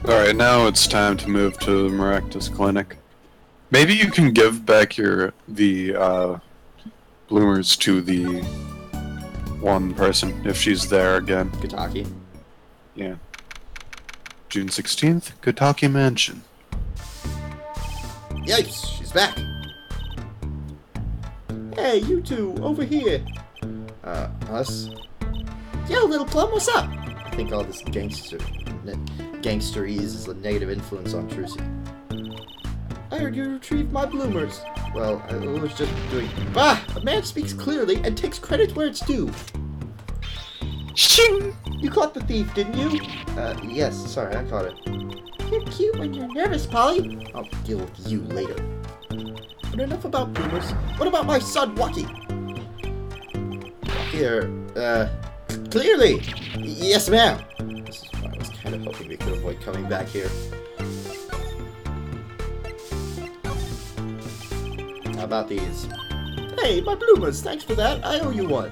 Alright, now it's time to move to the Maractus Clinic. Maybe you can give back the bloomers to the one person if she's there again. Kitaki. Yeah. June 16th, Kotaki Mansion. Yikes, she's back. Hey, you two, over here. Us? Yo, little plum, what's up? I think all this gangsterese is a negative influence on Trucy. I heard you retrieved my bloomers. Well, I was just doing... Bah! A man speaks clearly and takes credit where it's due. Shing! You caught the thief, didn't you? Yes, sorry, I caught it. You're cute when you're nervous, Polly. I'll deal with you later. But enough about bloomers. What about my son, Waki? Here, clearly! Yes, ma'am! This is why I was kind of hoping we could avoid coming back here. How about these? Hey, my bloomers, thanks for that. I owe you one.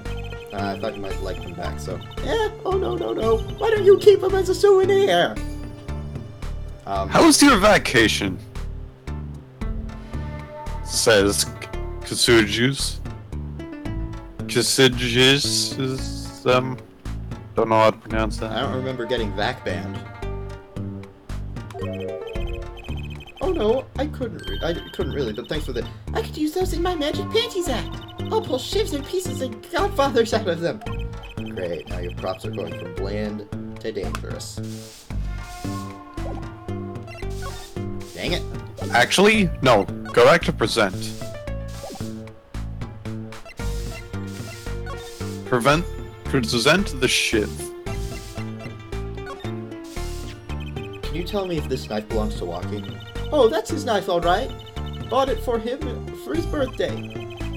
I thought you might like them back, so... Eh? Oh, no. Why don't you keep them as a souvenir? How was your vacation? Says Kasujus. Kasujus is, don't know how to pronounce that. I don't remember getting vac banned. Oh no, I couldn't really, but thanks for the... I could use those in my Magic Panties act. I'll pull shivs and pieces and godfathers out of them. Great, now your props are going from bland to dangerous. Dang it. Actually, no. Go back to present. Present the shiv. Can you tell me if this knife belongs to Waki? Oh, that's his knife, all right. Bought it for him for his birthday.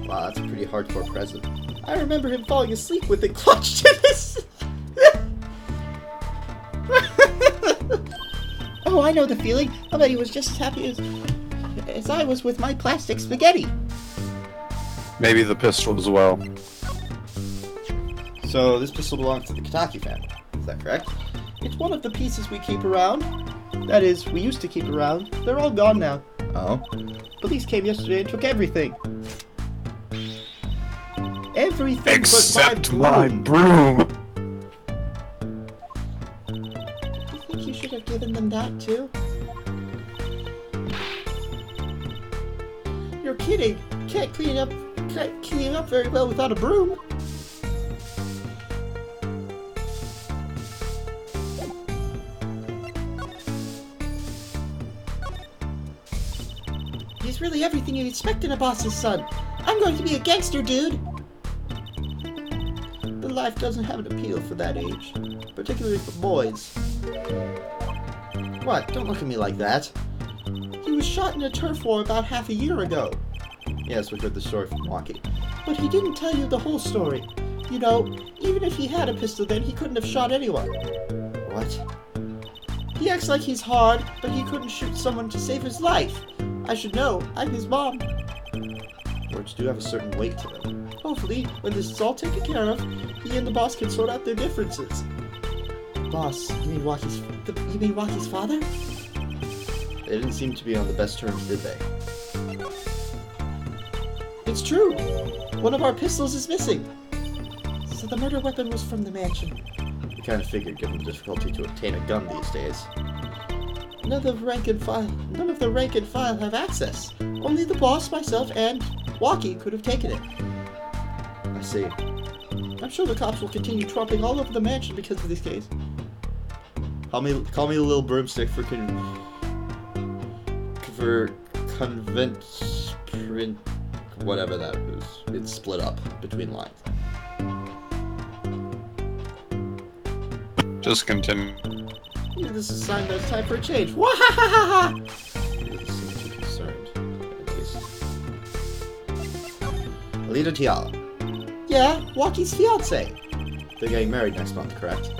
Wow, that's a pretty hardcore present. I remember him falling asleep with it clutched in his... Oh, I know the feeling. I bet he was just as happy as I was with my plastic spaghetti. Maybe the pistol as well. So, this pistol belongs to the Kitaki family. Is that correct? It's one of the pieces we keep around. That is, we used to keep around. They're all gone now. Oh? Police came yesterday and took everything. Everything Except but my broom. I think you should have given them that too. You're kidding. Can't clean up very well without a broom. He's really everything you'd expect in a boss's son. I'm going to be a gangster, dude. But life doesn't have an appeal for that age, particularly for boys. What? Don't look at me like that. He was shot in a turf war about half a year ago. Yes, we heard the story from Waki. But he didn't tell you the whole story. You know, even if he had a pistol then, he couldn't have shot anyone. What? He acts like he's hard, but he couldn't shoot someone to save his life. I should know. I'm his mom. Words do have a certain weight to them. Hopefully, when this is all taken care of, he and the boss can sort out their differences. Boss, you mean Waki's father? They didn't seem to be on the best terms, did they? It's true. One of our pistols is missing. So the murder weapon was from the mansion. We kind of figured, given the difficulty to obtain a gun these days. None of the rank and file have access. Only the boss, myself, and Waki could have taken it. I see. I'm sure the cops will continue tromping all over the mansion because of this case. Call me a little broomstick for convent print, whatever that is. It's split up between lines. Just continue. Yeah, this is a sign that it's time for a change. Wahahaha! He doesn't seem too concerned, at least. Melita Tiala. Yeah, Walkie's fiance. They're getting married next month, correct?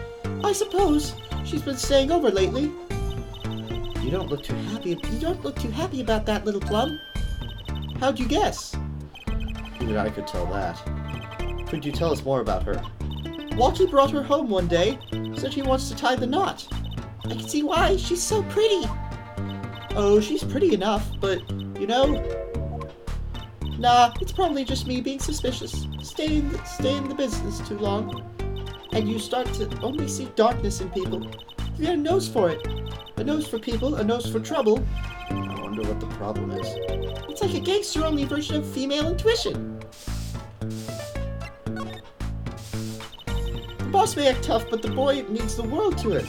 I suppose. She's been staying over lately. You don't look too happy. You don't look too happy about that, little plum. How'd you guess? Even I could tell that. Could you tell us more about her? Walkie brought her home one day, said he wants to tie the knot. I can see why, she's so pretty. Oh, she's pretty enough, but, you know... Nah, it's probably just me being suspicious. Stay in the business too long. And you start to only see darkness in people. You get a nose for it. A nose for people, a nose for trouble. I wonder what the problem is. It's like a gangster-only version of female intuition. The boss may act tough, but the boy means the world to him.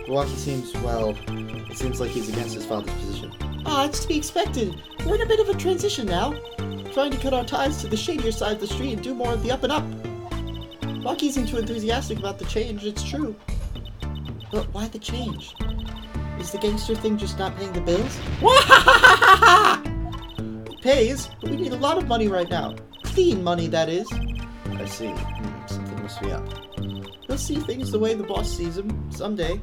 Milwaukee seems, well, it seems like he's against his father's position. Ah, it's to be expected. We're in a bit of a transition now. Trying to cut our ties to the shadier side of the street and do more of the up and up. Walkie isn't too enthusiastic about the change, it's true. But why the change? Is the gangster thing just not paying the bills? It pays, but we need a lot of money right now. Clean money, that is. I see. Something must be up. We'll see things the way the boss sees them someday.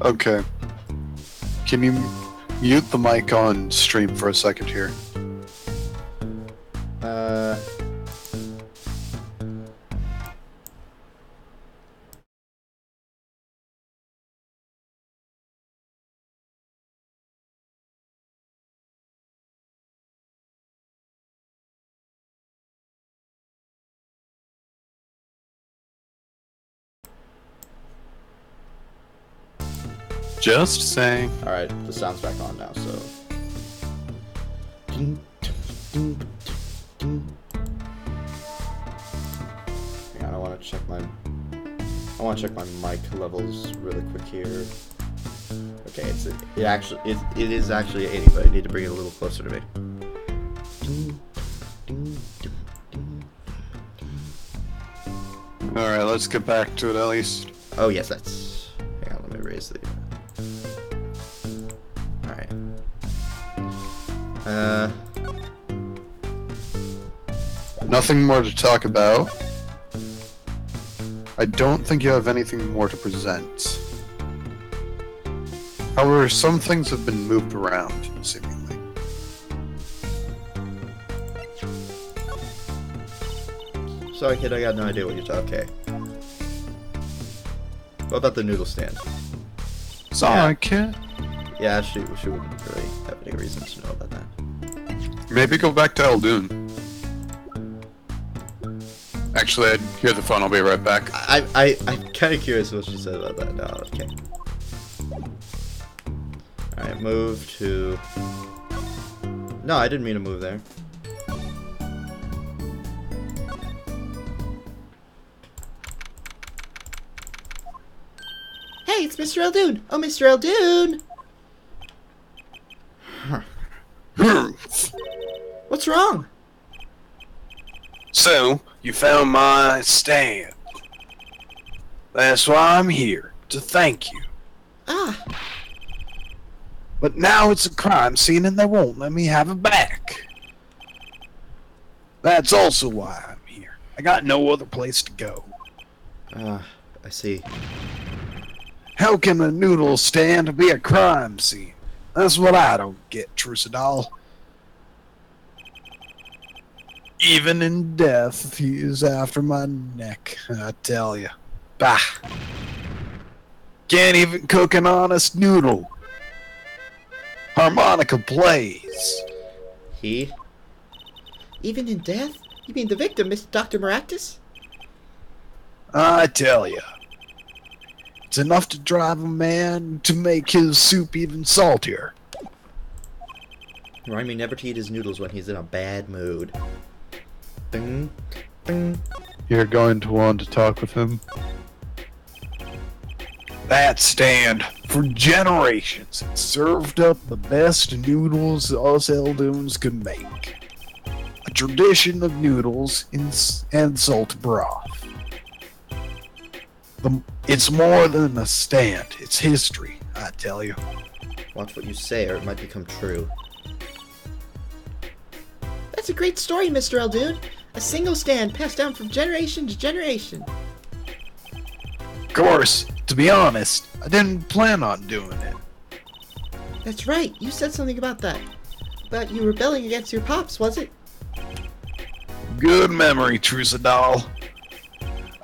Okay. Can you mute the mic on stream for a second here? Just saying. Alright, the sound's back on now, so... Hang on, I want to check my mic levels really quick here. Okay, it is actually 80, but I need to bring it a little closer to me. Alright, let's get back to it at least. Oh yes, that's... Hang on, let me raise the... Alright. Nothing more to talk about. I don't think you have anything more to present. However, some things have been moved around, seemingly. Sorry kid, I got no idea what you're talking. Okay. What about the noodle stand? Sorry, kid. Yeah, she wouldn't really have any reason to know about that. Maybe go back to Eldoon. Actually, I'd hear the phone. I'll be right back. I'm kind of curious what she said about that. No, okay. Alright, move to... No, I didn't mean to move there. Hey, it's Mr. Eldoon! Oh, Mr. Eldoon! What's wrong? So, you found my stand. That's why I'm here, to thank you. Ah, But now it's a crime scene and they won't let me have it back. That's also why I'm here. I got no other place to go. I see. How can a noodle stand be a crime scene? That's what I don't get, Trusadal. Even in death, he is after my neck, I tell you. Bah! Can't even cook an honest noodle. Harmonica plays. He? even in death? You mean the victim, Mr. Dr. Maractus? I tell you. It's enough to drive a man to make his soup even saltier. Remind me never to eat his noodles when he's in a bad mood. Bing, bing. You're going to want to talk with him. That stand, for generations, served up the best noodles us Eldoons could make. A tradition of noodles and salt broth. It's more than a stand, it's history, I tell you. Watch what you say or it might become true. That's That's a great story, Mr. Eldoon. A single stand passed down from generation to generation. Of course, to be honest, I didn't plan on doing it. That's right. You said something about that. About you rebelling against your pops, was it? Good memory, Trusadal.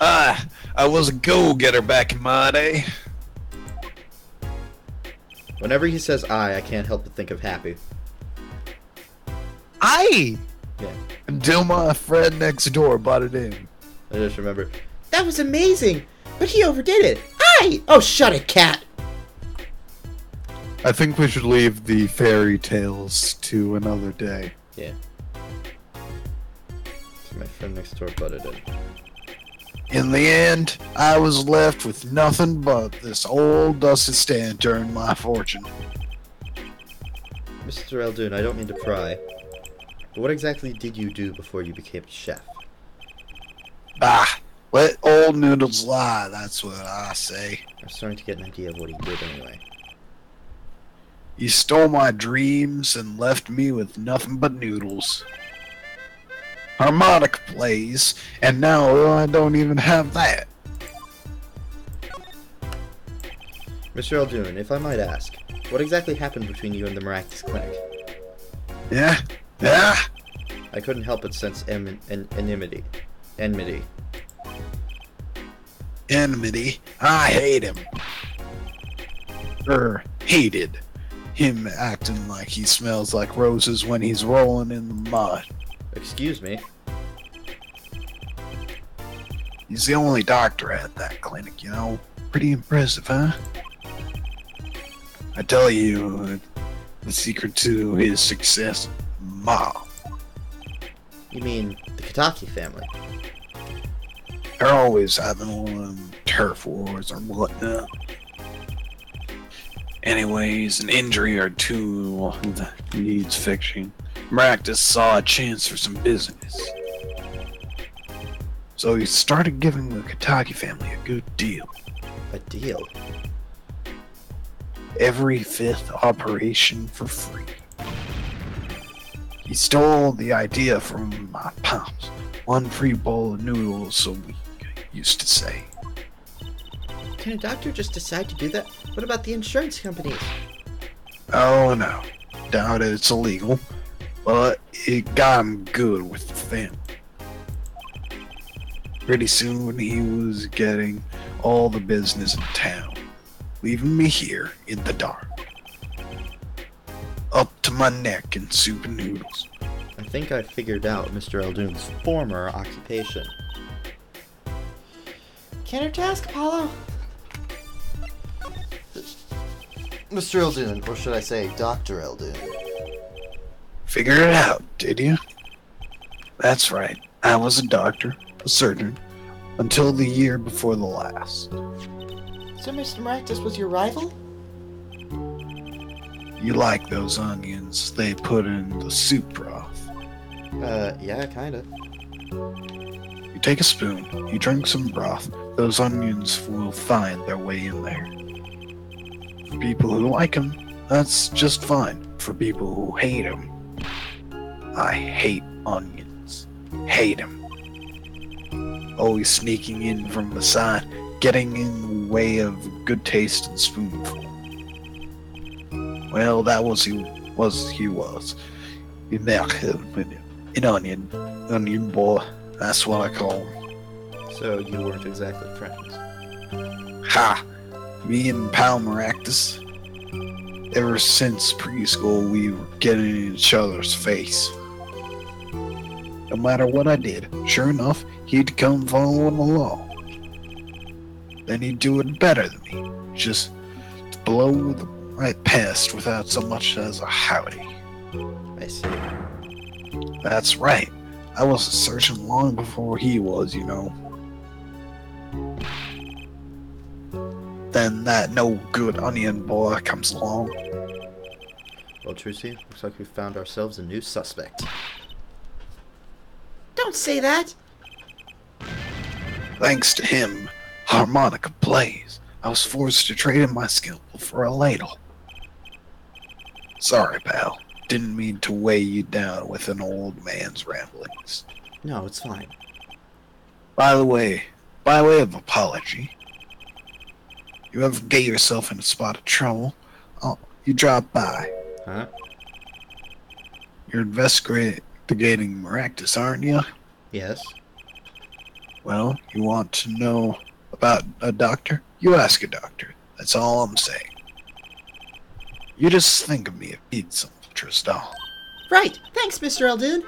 I was a go-getter back in my day. Whenever he says I can't help but think of Happy. Yeah. Yeah. Until my friend next door bought it in. I just remember. That was amazing! But he overdid it! Aye! Oh, shut it, cat! I think we should leave the fairy tales to another day. Yeah. So my friend next door butted in. In the end, I was left with nothing but this old dusty stand to earn my fortune. Mr. Eldoon, I don't mean to pry, but what exactly did you do before you became a chef? Bah, let old noodles lie, that's what I say. I'm starting to get an idea of what he did anyway. You stole my dreams and left me with nothing but noodles. Harmonica plays, and now I don't even have that. Mr. Eldoon, if I might ask, what exactly happened between you and the Maractus Clinic? Yeah? I couldn't help but sense enmity. Enmity? I hate him. Hated. Him acting like he smells like roses when he's rolling in the mud. Excuse me? He's the only doctor at that clinic, you know? Pretty impressive, huh? I tell you, the secret to his success, Mom. You mean the Kataki family? They're always having one of them turf wars or whatnot. Anyways, an injury or two needs fixing. Maractus saw a chance for some business. So he started giving the Kataki family a good deal. A deal? Every fifth operation for free. He stole the idea from my pops. One free bowl of noodles, so we used to say. Can a doctor just decide to do that? What about the insurance companies? Oh no, doubt it's illegal, but it got him good with the family. Pretty soon he was getting all the business in town, leaving me here in the dark. Up to my neck in soup and noodles. I think I figured out Mr. Eldoon's former occupation. Countertask, Apollo? Mr. Eldoon, or should I say Dr. Eldoon? Figured it out, did you? That's right, I was a doctor, a surgeon, until the year before the last. So Mr. Maractus was your rival? You like those onions they put in the soup broth. Yeah, kinda. You take a spoon, you drink some broth, those onions will find their way in there. For people who like them, that's just fine. For people who hate them, I hate onions. Hate them. Always sneaking in from the side, getting in the way of good taste and spoonful. Well, that was he was. An onion boy. That's what I call him. So you weren't exactly friends. Ha! Me and Pal Maractus. Ever since preschool, we were getting in each other's face. No matter what I did, sure enough, he'd come following along. Then he'd do it better than me. Just to blow right past without so much as a howdy. I see. That's right. I was a surgeon long before he was, you know. Then that no good onion boy comes along. Well, Trucy, looks like we found ourselves a new suspect. Don't say that! Thanks to him, harmonica plays. I was forced to trade in my skill for a ladle. Sorry, pal. Didn't mean to weigh you down with an old man's ramblings. No, it's fine. By the way, by way of apology, you ever get yourself in a spot of trouble, you drop by. Huh? You're investigating Maractus, aren't you? Yes. Well, you want to know about a doctor? You ask a doctor. That's all I'm saying. You just think of me if you need something, Tristan. Right. Thanks, Mr. Eldoon.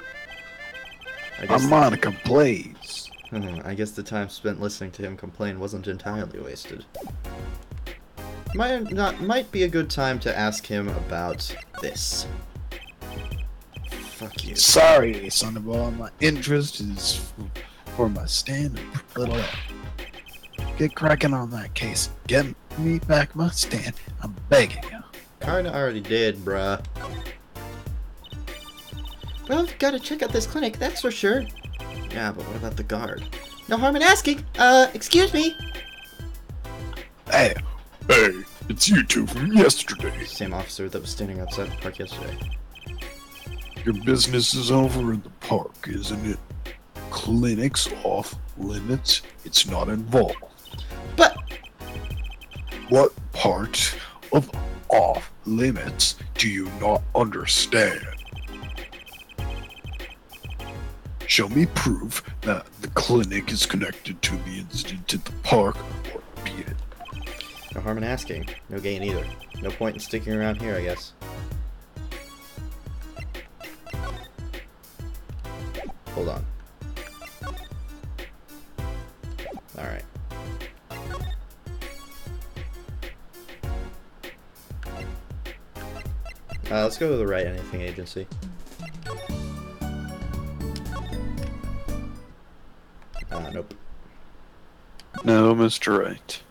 Harmonica plays. I guess the time spent listening to him complain wasn't entirely wasted. Might be a good time to ask him about this. Fuck you. Sorry, son of a, my interest is for my stand and little. Get cracking on that case. Get me back my stand. I'm begging you. Kinda already did, bruh. Well, gotta check out this clinic, that's for sure. Yeah, but what about the guard? No harm in asking. Excuse me. Hey, it's you two from yesterday. Same officer that was standing outside the park yesterday. Your business is over in the park, isn't it? Clinic's off limits. It's not involved. But What part of off limits do you not understand? Show me proof that the clinic is connected to the incident at the park, or be it. no harm in asking. No gain either. No point in sticking around here, I guess. Hold on. Alright. Let's go to the right anything agency. Nope. No, Mr. Wright.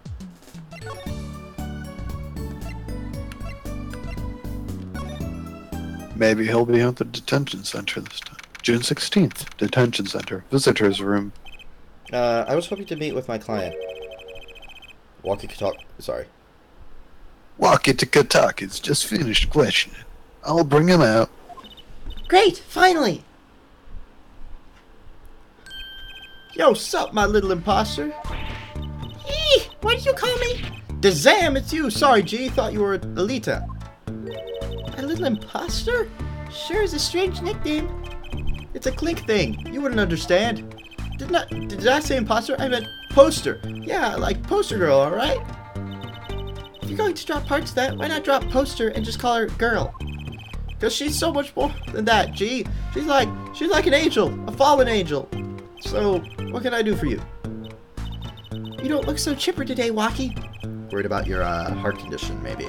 Maybe he'll be at the detention center this time. June 16th, detention center, visitors room. I was hoping to meet with my client. Sorry. Walkie-talkie's just finished questioning. I'll bring him out. Great! Finally! Yo, sup, my little imposter? What did you call me? Dazam, it's you! Sorry, G, thought you were Alita. A little imposter? Sure is a strange nickname. It's a clink thing. You wouldn't understand. Did I say imposter? I meant poster. Yeah, like poster girl, alright? If you're going to drop parts of that, why not drop poster and just call her girl? Because she's so much more than that, G. She's like an angel, a fallen angel. So, what can I do for you? You don't look so chipper today, Wacky. Worried about your, heart condition, maybe.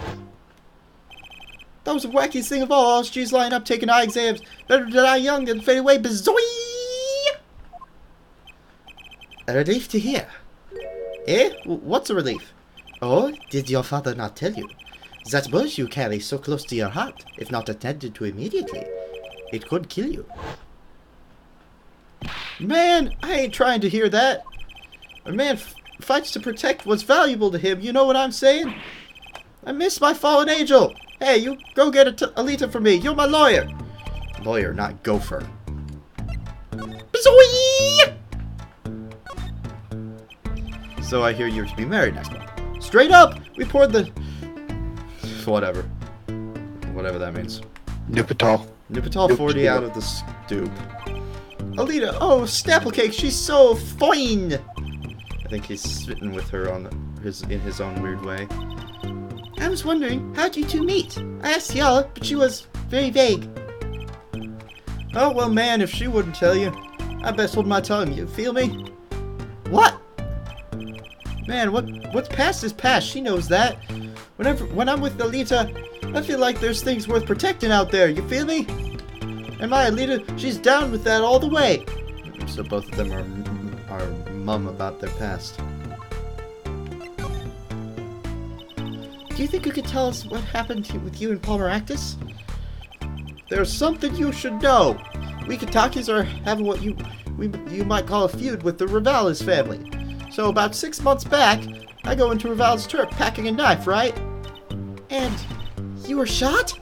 That was the wackiest thing of all. G's lying up taking eye exams. Better to die young than fade away. Bazoy! A relief to hear. Eh? What's a relief? Oh, did your father not tell you? That buzz you carry so close to your heart, if not attended to immediately, it could kill you. Man, I ain't trying to hear that. A man fights to protect what's valuable to him, you know what I'm saying? I miss my fallen angel. Hey, you go get Alita for me. You're my lawyer. Lawyer, not gopher. Bazoy! So I hear you're to be married next month. Straight up! We poured the... Whatever. Whatever that means. Nupital. Nupital 40 out of the stoop. Alita, oh, Snapple Cake, she's so fine! I think he's smitten with her in his own weird way. I was wondering, how'd you two meet? I asked Yala, but she was very vague. Oh, well, man, if she wouldn't tell you, I best hold my tongue, you feel me? What? Man, what's past is past, she knows that. When I'm with Alita, I feel like there's things worth protecting out there, you feel me? And my Alita, she's down with that all the way. So both of them are mum about their past. Do you think you could tell us what happened with you and Paul Maractus? There's something you should know. We Katakis are having what you might call a feud with the Rivales family. So about 6 months back, I go into Rivales' turf packing a knife, right? And you were shot?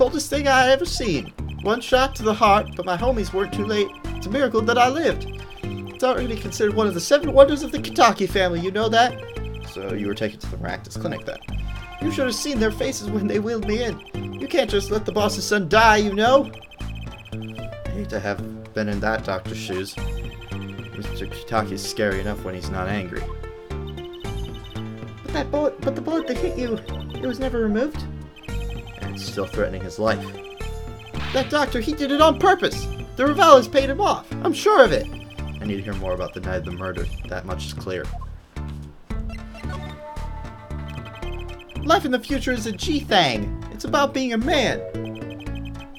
coldest thing I ever seen. One shot to the heart, but my homies weren't too late. It's a miracle that I lived. It's already considered one of the 7 wonders of the Kitaki family, you know that? So you were taken to the Maractus Clinic then. You should have seen their faces when they wheeled me in. You can't just let the boss's son die, you know? I hate to have been in that doctor's shoes. Mr. Kitaki's scary enough when he's not angry. But the bullet that hit you, it was never removed? And it's still threatening his life. That doctor, he did it on purpose! The Ravellas paid him off, I'm sure of it! I need to hear more about the night of the murder, that much is clear. Life in the future is a G-thing. It's about being a man.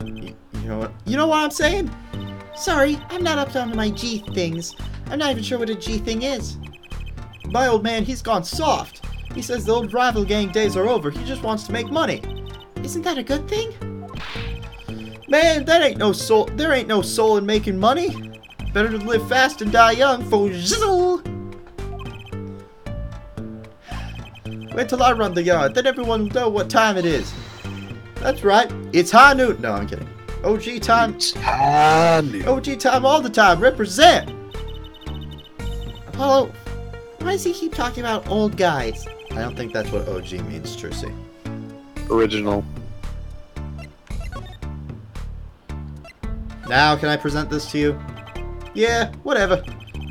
You know what? You know what I'm saying? Sorry, I'm not up on my G-things. I'm not even sure what a G-thing is. My old man, he's gone soft. He says the old rival gang days are over. He just wants to make money. Isn't that a good thing? Man, that ain't no soul. There ain't no soul in making money. Better to live fast and die young for zizzle. Wait till I run the yard, then everyone will know what time it is. That's right, it's high noon. No, I'm kidding. OG time. It's high noon. OG time all the time. Represent. Apollo, why does he keep talking about old guys? I don't think that's what OG means, Trucy. Original. Now, can I present this to you? Yeah, whatever.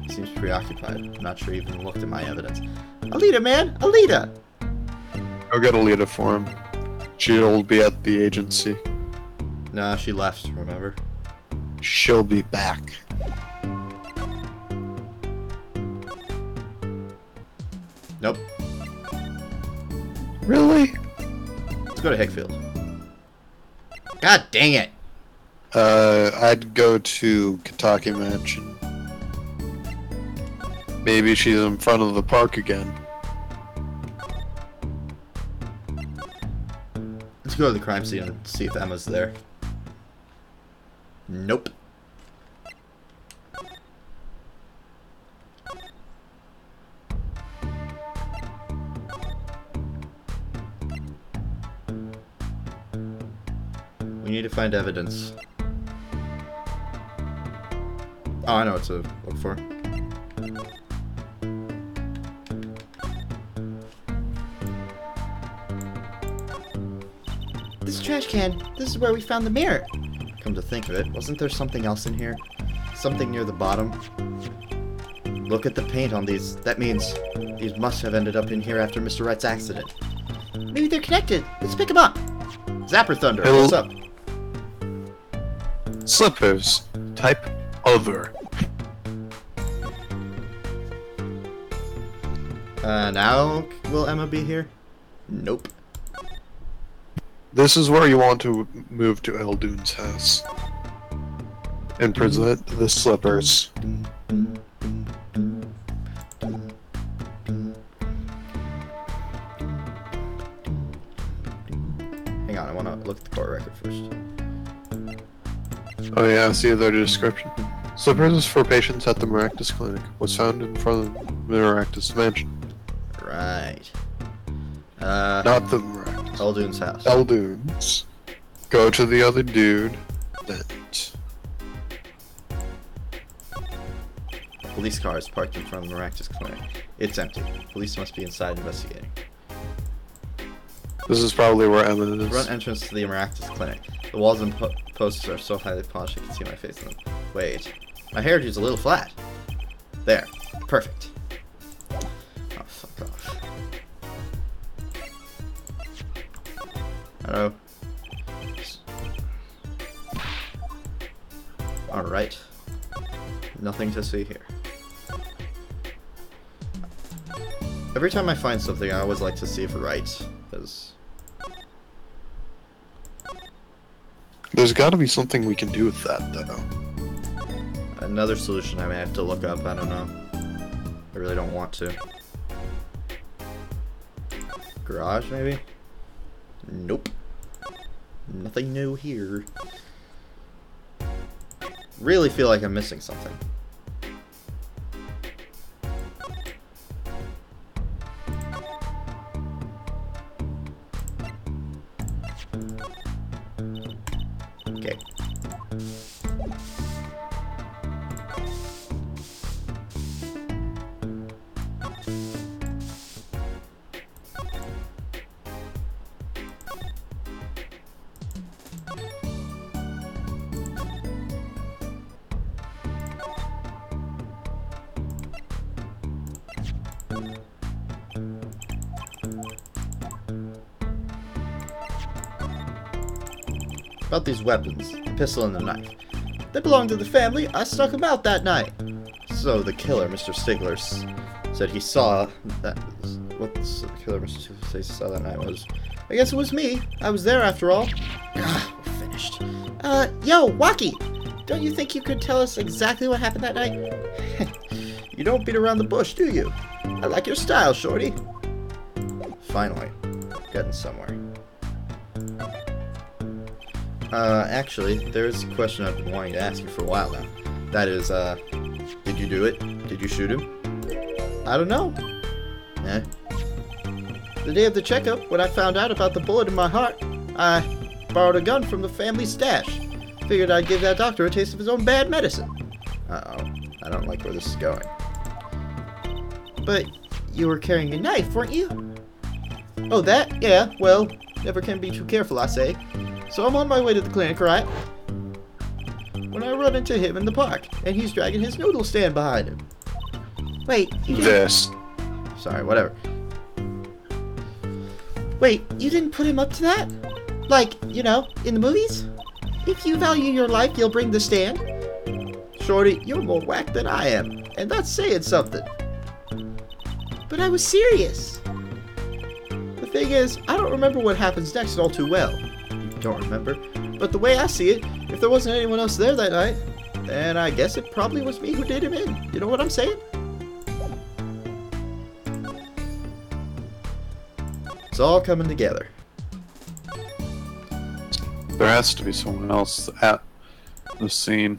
He seems preoccupied. I'm not sure he even looked at my evidence. Alita, man! Alita! I'll get Alita for him. She'll be at the agency. Nah, she left, remember? She'll be back. Nope. Really? Let's go to Hickfield. God dang it! I'd go to Kitaki Mansion. Maybe she's in front of the park again. Let's go to the crime scene and see if Emma's there. Nope. We need to find evidence. Oh, I know what to look for. This trash can, this is where we found the mirror. Come to think of it, wasn't there something else in here? Something near the bottom? Look at the paint on these. That means these must have ended up in here after Mr. Wright's accident. Maybe they're connected. Let's pick them up. Zapper Thunder, Hello. what's up? Slippers. Type other. Now will Emma be here? Nope. This is where you want to move to Eldune's house. And present the slippers. Hang on, I want to look at the court record first. Oh yeah, see their description. Slippers is for patients at the Maractus Clinic. Was found in front of the Maractus Mansion. Right. Not the Maractus. Eldune's house. Eldune's. Go to the other dude. Then. Police car is parked in front of the Maractus Clinic. It's empty. Police must be inside investigating. This is probably where Emma is. Front entrance to the Maractus Clinic. The walls and posts are so highly polished I can see my face in them. Wait. My hairdo's a little flat. There. Perfect. Oh, fuck off. Hello. Alright. Nothing to see here. Every time I find something, I always like to see if it right, because... There's gotta be something we can do with that, though. Another solution I may have to look up, I don't know. I really don't want to. Garage, maybe? Nope. Nothing new here. Really feel like I'm missing something. About these weapons, the pistol and the knife. They belong to the family. I stuck them out that night. So the killer, Mr. Stigler, said he saw that. What the killer, Mr. Stigler, saw that night was. I guess it was me. I was there after all. Ah, we're finished. Yo, Wacky! Don't you think you could tell us exactly what happened that night? You don't beat around the bush, do you? I like your style, Shorty. Finally, getting somewhere. Actually, there's a question I've been wanting to ask you for a while now. That is, did you do it? Did you shoot him? I don't know. Eh. The day of the checkup, when I found out about the bullet in my heart, I borrowed a gun from the family stash. Figured I'd give that doctor a taste of his own bad medicine. Uh-oh. I don't like where this is going. But you were carrying a knife, weren't you? Oh, that? Yeah, well, never can be too careful, I say. So I'm on my way to the clinic, right? When I run into him in the park, and he's dragging his noodle stand behind him. Wait, you didn't... This. Sorry, whatever. Wait, you didn't put him up to that? Like, you know, in the movies? If you value your life, you'll bring the stand. Shorty, you're more whack than I am, and that's saying something. But I was serious. The thing is, I don't remember what happens next all too well. Don't remember, but the way I see it, if there wasn't anyone else there that night, then I guess it probably was me who did him in. You know what I'm saying? It's all coming together. There has to be someone else at the scene.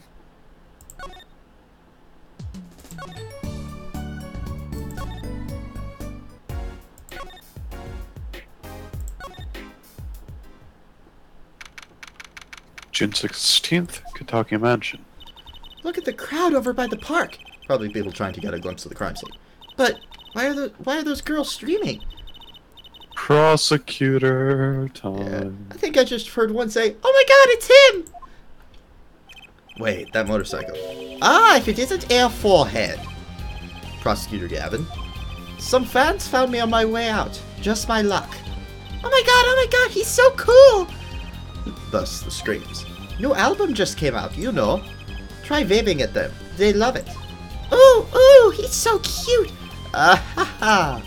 June 16th, Kentucky Mansion. Look at the crowd over by the park. Probably people trying to get a glimpse of the crime scene. But why are those girls streaming? Prosecutor Yeah, time. I think I just heard one say, "Oh my God, it's him!" Wait, that motorcycle. Ah, if it isn't Air Forehead. Prosecutor Gavin. Some fans found me on my way out. Just my luck. Oh my God, he's so cool! Thus the screams. New album just came out, you know. Try waving at them. They love it. Ooh, he's so cute. Ah ha ha.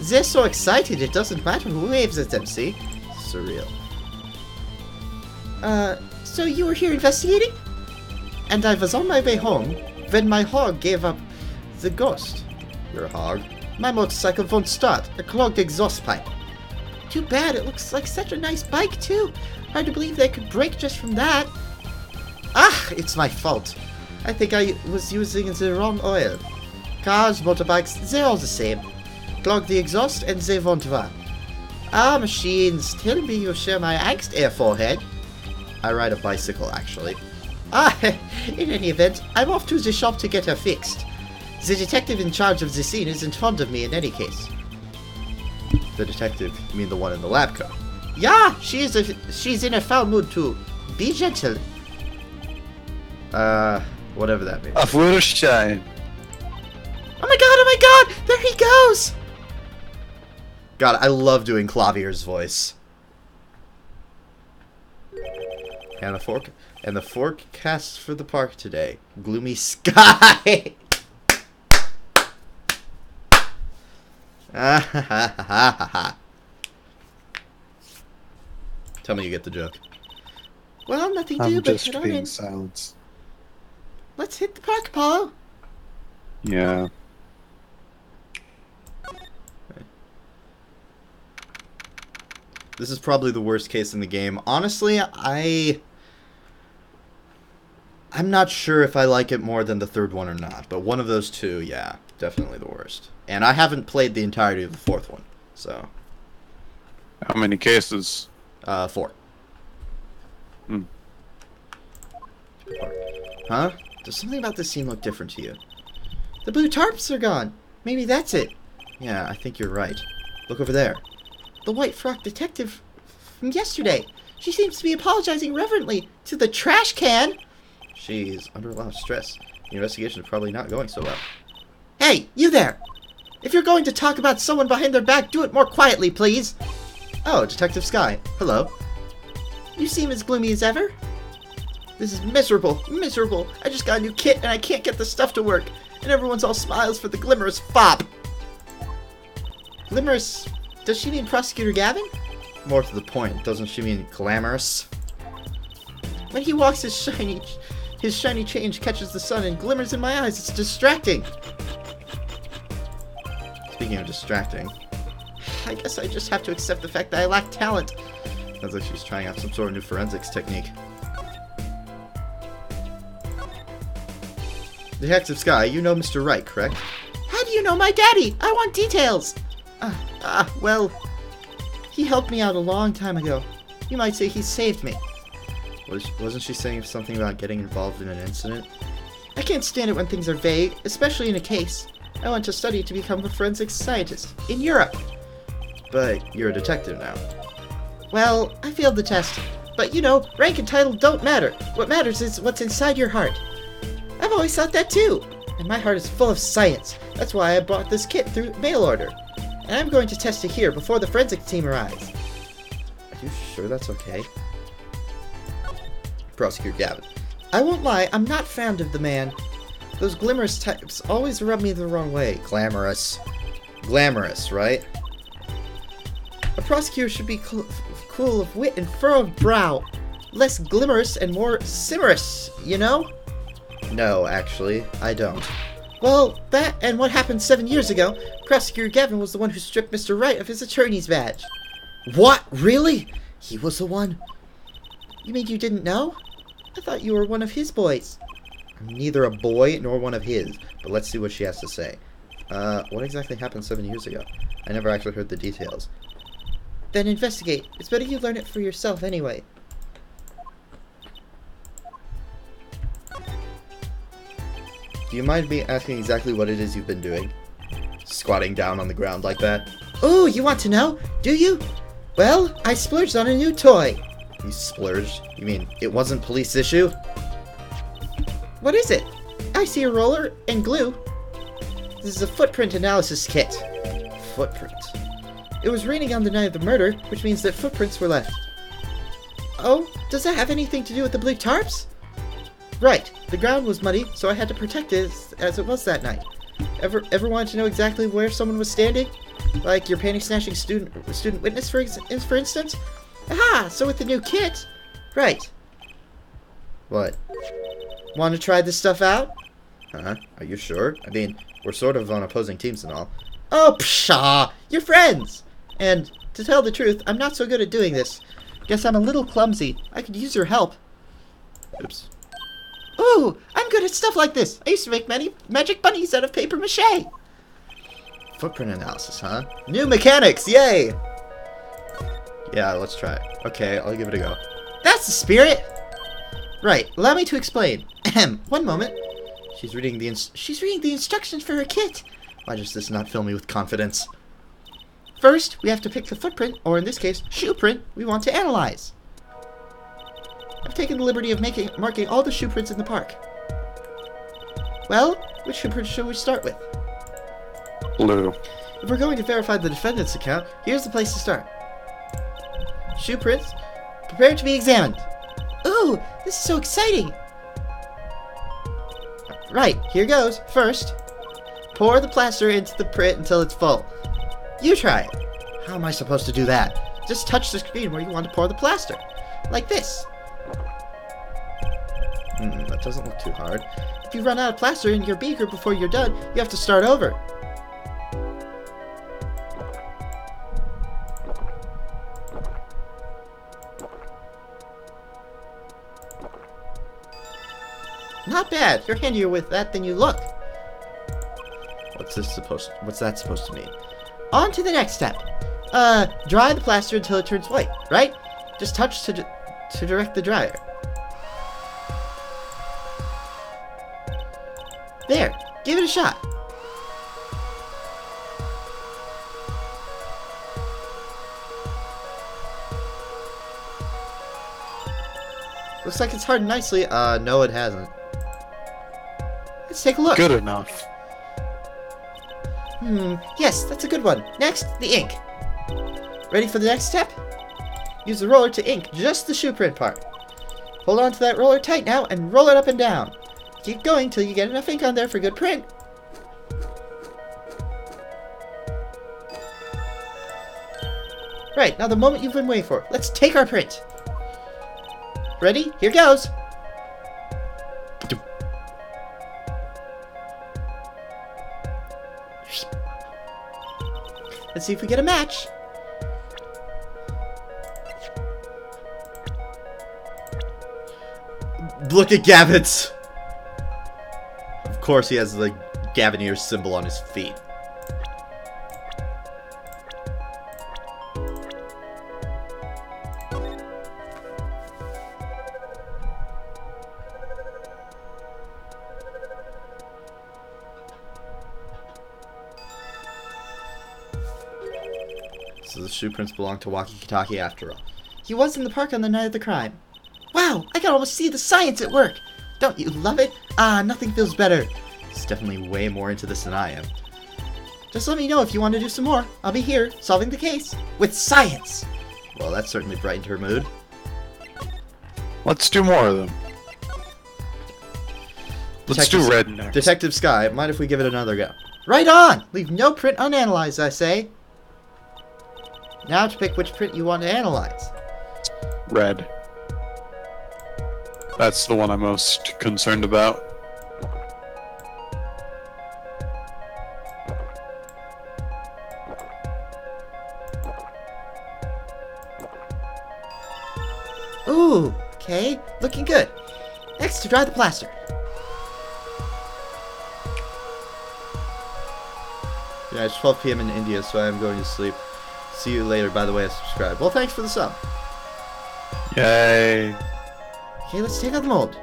They're so excited it doesn't matter who waves at them, see? Surreal. So you were here investigating? And I was on my way home when my hog gave up the ghost. Your hog? My motorcycle won't start. A clogged exhaust pipe. Too bad, it looks like such a nice bike too. Hard to believe they could break just from that. Ah, it's my fault. I think I was using the wrong oil. Cars, motorbikes, they're all the same. Clog the exhaust and they won't run. Ah, machines, tell me you share my angst, Air Forehead. I ride a bicycle, actually. Ah, in any event, I'm off to the shop to get her fixed. The detective in charge of the scene isn't fond of me in any case. The detective, you mean the one in the lab coat? Yeah, she's in a foul mood too. Be gentle. Whatever that means. Auf Wiedersehen. Oh my God, there he goes! God, I love doing Clavier's voice. And the forecast for the park today. Gloomy sky! Ah ha ha ha ha ha. Tell me you get the joke. Well, nothing to do I'm but just hit on being in. silent. Let's hit the park, Apollo. Yeah. This is probably the worst case in the game. Honestly, I'm not sure if I like it more than the third one or not, but one of those two, yeah, definitely the worst. And I haven't played the entirety of the fourth one, so. How many cases? 4. Hmm. Huh? Does something about this scene look different to you? The blue tarps are gone. Maybe that's it. Yeah, I think you're right. Look over there. The white frock detective from yesterday. She seems to be apologizing reverently to the trash can. She's under a lot of stress. The investigation is probably not going so well. Hey, you there! If you're going to talk about someone behind their back, do it more quietly, please. Oh, Detective Sky. Hello. You seem as gloomy as ever. This is miserable, miserable. I just got a new kit and I can't get the stuff to work. And everyone's all smiles for the glimmerous fop. Glimmerous? Does she mean Prosecutor Gavin? More to the point, doesn't she mean glamorous? When he walks, his shiny change catches the sun and glimmers in my eyes. It's distracting. Speaking of distracting, I guess I just have to accept the fact that I lack talent. sounds like she's trying out some sort of new forensics technique. Detective Sky, you know Mr. Wright, correct? How do you know my daddy? I want details. Well, he helped me out a long time ago. You might say he saved me. Wasn't she saying something about getting involved in an incident? I can't stand it when things are vague, especially in a case. I want to study to become a forensics scientist in Europe. But you're a detective now. Well, I failed the test. But you know, rank and title don't matter. What matters is what's inside your heart. I've always thought that too. And my heart is full of science. That's why I bought this kit through mail order. And I'm going to test it here before the forensics team arrives. Are you sure that's okay? Prosecutor Gavin. I won't lie, I'm not fond of the man. Those glamorous types always rub me the wrong way. Glamorous. Glamorous, right? A prosecutor should be cool of wit and furrow of brow. Less glimmerous and more simmerous, you know? No, actually, I don't. Well, that and what happened 7 years ago, Prosecutor Gavin was the one who stripped Mr. Wright of his attorney's badge. What? Really? He was the one? You mean you didn't know? I thought you were one of his boys. I'm neither a boy nor one of his, but let's see what she has to say. What exactly happened 7 years ago? I never actually heard the details. Then investigate. It's better you learn it for yourself anyway. Do you mind me asking exactly what it is you've been doing? Squatting down on the ground like that? Oh, you want to know? Do you? Well, I splurged on a new toy. You splurged? You mean it wasn't police issue? What is it? I see a roller and glue. This is a footprint analysis kit. Footprint. It was raining on the night of the murder, which means that footprints were left. Oh, does that have anything to do with the blue tarps? Right, the ground was muddy, so I had to protect it as it was that night. Ever wanted to know exactly where someone was standing? Like your panty-snatching student witness, for instance? Aha! So with the new kit... Right. What? Want to try this stuff out? Huh? Are you sure? I mean, we're sort of on opposing teams and all. Oh, pshaw! You're friends! And, to tell the truth, I'm not so good at doing this. Guess I'm a little clumsy. I could use your help. Oops. Ooh, I'm good at stuff like this. I used to make many magic bunnies out of paper mache. Footprint analysis, huh? New mechanics, yay! Yeah, let's try it. Okay, I'll give it a go. That's the spirit! Right, allow me to explain. Ahem, one moment. She's reading the instructions for her kit. Why does this not fill me with confidence? First, we have to pick the footprint, or in this case, shoe print, we want to analyze. I've taken the liberty of marking all the shoe prints in the park. Well, which shoe print should we start with? Blue. If we're going to verify the defendant's account, here's the place to start. Shoe prints, prepare to be examined. Ooh, this is so exciting! Right, here goes. First, pour the plaster into the print until it's full. You try it. How am I supposed to do that? Just touch the screen where you want to pour the plaster. Like this. That doesn't look too hard. If you run out of plaster in your beaker before you're done, you have to start over. Not bad. You're handier with that than you look. What's that supposed to mean? On to the next step. Dry the plaster until it turns white, right? Just touch to direct the dryer. There, give it a shot. Looks like it's hardened nicely. No, it hasn't. Let's take a look. Good enough. Yes, that's a good one. Next, the ink. Ready for the next step? Use the roller to ink just the shoe print part. Hold on to that roller tight now and roll it up and down. Keep going till you get enough ink on there for good print. Right, now the moment you've been waiting for. Let's take our print. Ready? Here goes. Let's see if we get a match. Look at Gavin's. Of course he has the Gavinier symbol on his feet. So the shoe prints belong to Waki-Kitaki after all. He was in the park on the night of the crime. Wow, I can almost see the science at work. Don't you love it? Ah, nothing feels better. He's definitely way more into this than I am. Just let me know if you want to do some more. I'll be here, solving the case, with science. Well, that certainly brightened her mood. Let's do more of them. Let's do red next. Detective Sky, mind if we give it another go? Right on! Leave no print unanalyzed, I say. Now to pick which print you want to analyze. Red. That's the one I'm most concerned about. Ooh, okay, looking good. Next, to dry the plaster. Yeah, it's 12 p.m. in India, so I'm going to sleep. See you later, by the way, I subscribe. Well, thanks for the sub. Yay. Okay, let's take out the mold.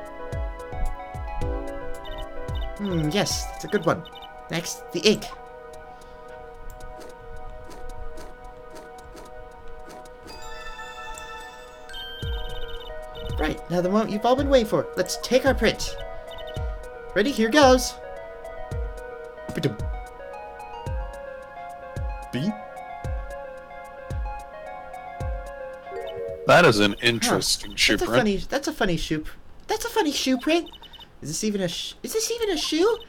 Yes, that's a good one. Next, the ink. Right, now the moment you've all been waiting for. Let's take our print. Ready? Here goes. B? That is an interesting shoe print. That's a funny shoe. That's a funny shoe print. Is this even a shoe?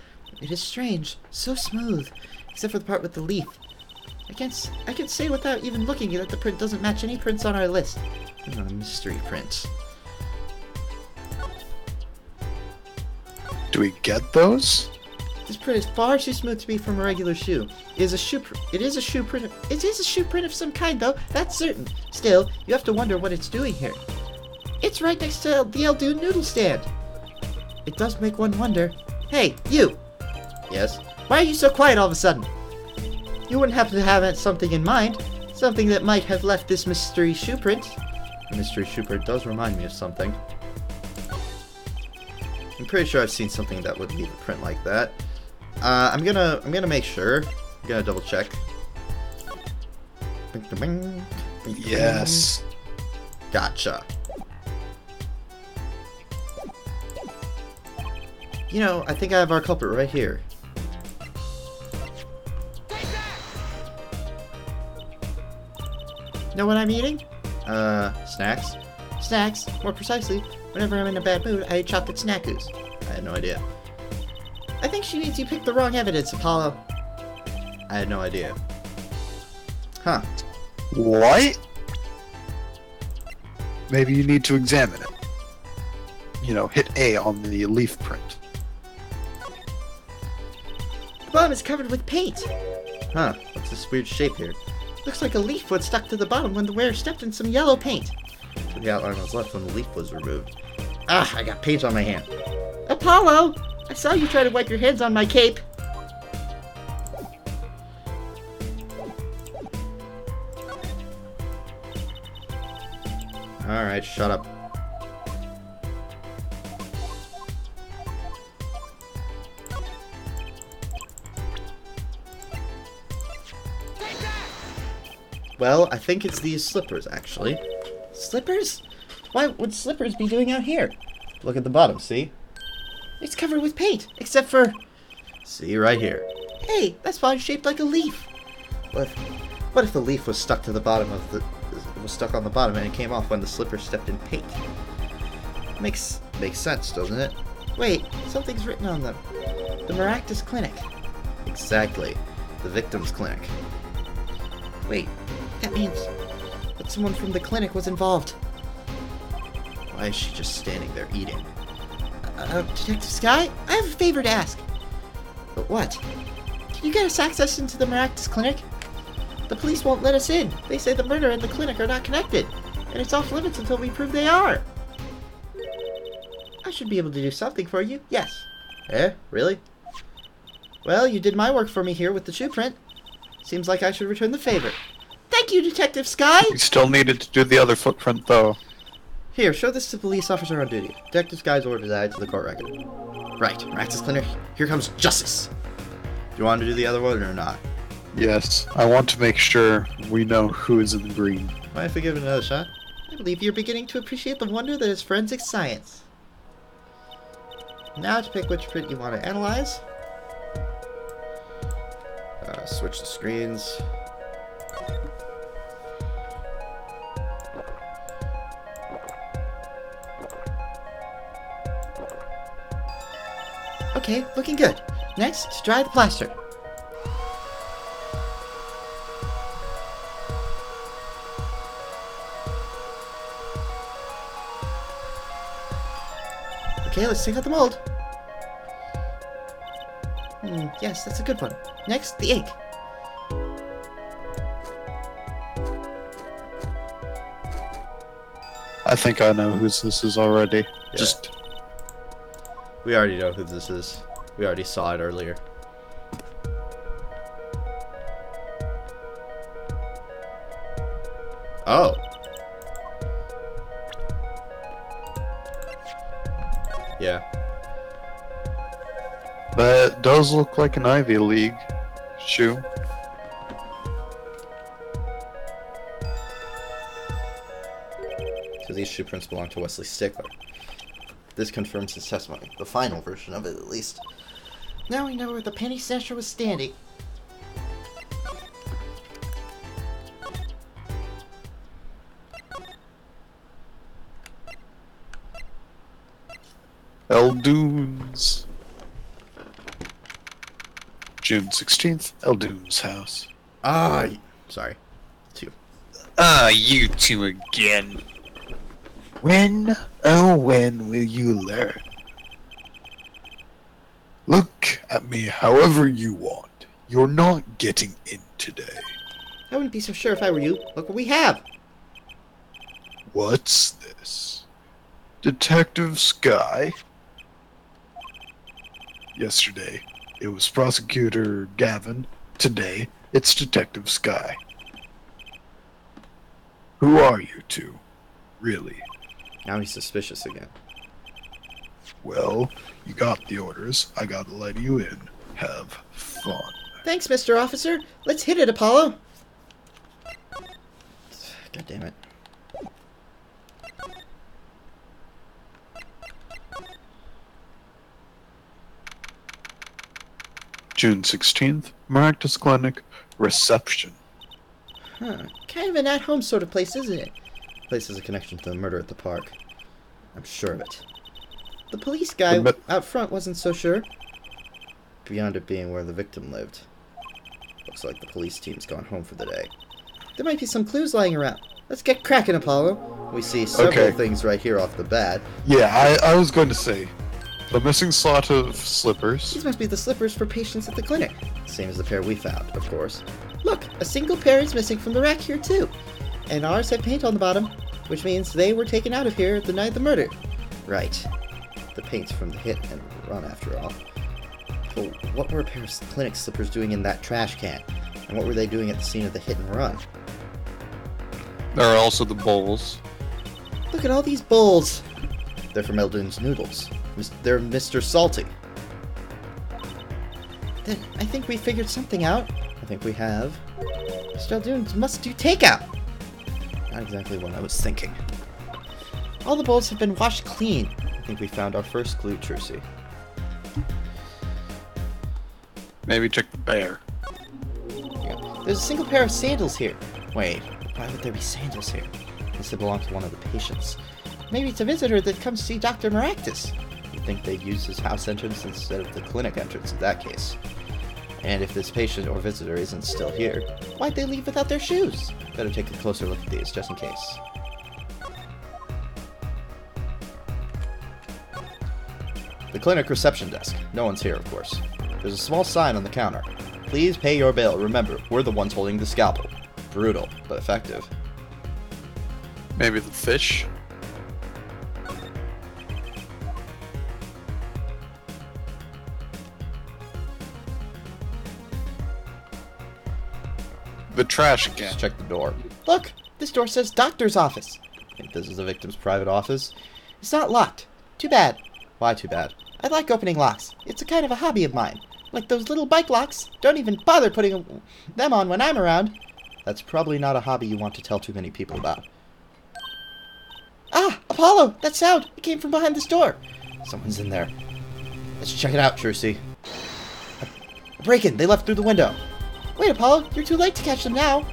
It is strange, so smooth, except for the part with the leaf. I can say without even looking that the print doesn't match any prints on our list. A mystery print. Do we get those? This print is far too smooth to be from a regular shoe. It is a shoe print of some kind, though. That's certain. Still, you have to wonder what it's doing here. It's right next to the El Dude noodle stand. It does make one wonder. Hey, you. Yes. Why are you so quiet all of a sudden? You wouldn't happen to have something in mind? Something that might have left this mystery shoe print? The mystery shoe print does remind me of something. I'm pretty sure I've seen something that would leave a print like that. I'm gonna make sure. I'm gonna double check. Yes. Gotcha. You know, I think I have our culprit right here. Know what I'm eating? Snacks. Snacks, more precisely. Whenever I'm in a bad mood, I eat chocolate snackoos. I had no idea. I think she means you picked the wrong evidence, Apollo. I had no idea. Huh. What? Maybe you need to examine it. You know, hit A on the leaf print. The bottom is covered with paint. Huh, what's this weird shape here? Looks like a leaf was stuck to the bottom when the wearer stepped in some yellow paint. So the outline was left when the leaf was removed. Ah, I got paint on my hand. Apollo! I saw you try to wipe your hands on my cape. Alright, shut up. Well, I think it's these slippers, actually. Slippers? Why would slippers be doing out here? Look at the bottom, see? It's covered with paint, except for... See, right here. Hey, that's probably shaped like a leaf. What if the leaf was stuck to the bottom of the... was stuck on the bottom and it came off when the slipper stepped in paint? Makes sense, doesn't it? Wait, something's written on them. The Maractus Clinic. Exactly. The victim's clinic. Wait, that means that someone from the clinic was involved. Why is she just standing there eating? Detective Sky, I have a favor to ask. But what? Can you get us access into the Maractus Clinic? The police won't let us in. They say the murder and the clinic are not connected, and it's off limits until we prove they are. I should be able to do something for you, yes. Eh? Really? Well, you did my work for me here with the shoe print. Seems like I should return the favor. Thank you, Detective Sky! We still needed to do the other footprint, though. Here, show this to the police officer on duty. Detective Sky's order to add to the court record. Right, Maractus Clinic, here comes justice. Do you want to do the other one or not? Yes, I want to make sure we know who is in the green. Mind if we give it another shot? I believe you're beginning to appreciate the wonder that is forensic science. Now to pick which print you want to analyze. Switch the screens. Okay, looking good. Next, dry the plaster. Okay, let's take out the mold. Yes, that's a good one. Next, the ink. I think I know whose this is already. Yeah. Just We already know who this is. We already saw it earlier. Oh. Yeah. that does look like an Ivy League shoe. So these shoe prints belong to Wesley Stickler. This confirms his testimony, the final version of it at least. Now we know where the penny snatcher was standing. Eldoon's. June 16th, Eldoon's house. Sorry. Two. You two again. When, oh when will you learn? Look at me however you want. You're not getting in today. I wouldn't be so sure if I were you. Look what we have. What's this? Detective Sky? Yesterday, it was Prosecutor Gavin. Today, it's Detective Sky. Who are you two? Really? Now he's suspicious again. Well, you got the orders. I gotta let you in. Have fun. Thanks, Mr. Officer. Let's hit it, Apollo. God damn it. June 16th, Maractus Clinic, reception. Huh. Kind of an at-home sort of place, isn't it? Place has a connection to the murder at the park. I'm sure of it. The police guy out front wasn't so sure. Beyond it being where the victim lived. Looks like the police team's gone home for the day. There might be some clues lying around. Let's get cracking, Apollo. We see several things right here off the bat. Yeah, I was going to say, the missing slot of slippers. These must be the slippers for patients at the clinic. Same as the pair we found, of course. Look, a single pair is missing from the rack here too. And ours had paint on the bottom, which means they were taken out of here the night of the murder. Right. The paint's from the hit and run, after all. Well, what were a pair of clinic slippers doing in that trash can? And what were they doing at the scene of the hit and run? There are also the bowls. Look at all these bowls! They're from Eldon's Noodles. They're Mr. Salty. Then, I think we figured something out. I think we have. Eldoons must do takeout. Not exactly what I was thinking. All the bowls have been washed clean. I think we found our first clue, Trucy. Maybe check the bear. Yeah. There's a single pair of sandals here. Wait, why would there be sandals here? This would belong to one of the patients. Maybe it's a visitor that comes to see Dr. Maractus. You'd think they'd use his house entrance instead of the clinic entrance in that case. And if this patient or visitor isn't still here, why'd they leave without their shoes? Better take a closer look at these, just in case. The clinic reception desk. No one's here, of course. There's a small sign on the counter. Please pay your bill. Remember, we're the ones holding the scalpel. Brutal, but effective. Maybe the fish? The trash again. Let's check the door. Look! This door says doctor's office. I think this is the victim's private office. It's not locked. Too bad. Why too bad? I like opening locks. It's a kind of a hobby of mine. Like those little bike locks. Don't even bother putting them on when I'm around. That's probably not a hobby you want to tell too many people about. Ah! Apollo! That sound! It came from behind this door. Someone's in there. Let's check it out, Trucy. A break-in! They left through the window. Wait, Apollo! You're too late to catch them now!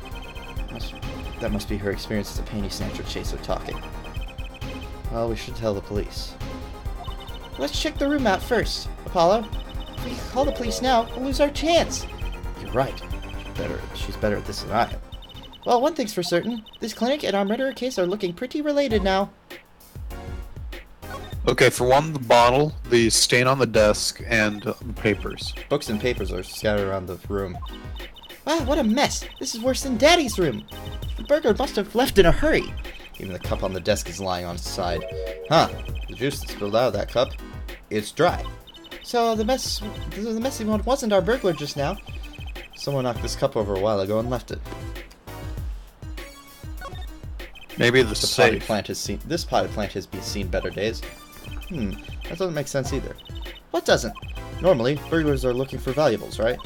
That must be her experience as a panty snatcher chaser talking. Well, we should tell the police. Let's check the room out first, Apollo. If we call the police now, we'll lose our chance. You're right. She's better at this than I am. Well, one thing's for certain. This clinic and our murderer case are looking pretty related now. Okay, for one, the bottle, the stain on the desk, and the papers. Books and papers are scattered around the room. Wow, what a mess! This is worse than Daddy's room! The burglar must have left in a hurry! Even the cup on the desk is lying on its side. Huh, the juice that spilled out of that cup, it's dry. So the messy one wasn't our burglar just now. Someone knocked this cup over a while ago and left it. Maybe the This safe. potted plant has seen better days. That doesn't make sense either. What doesn't? Normally, burglars are looking for valuables, right?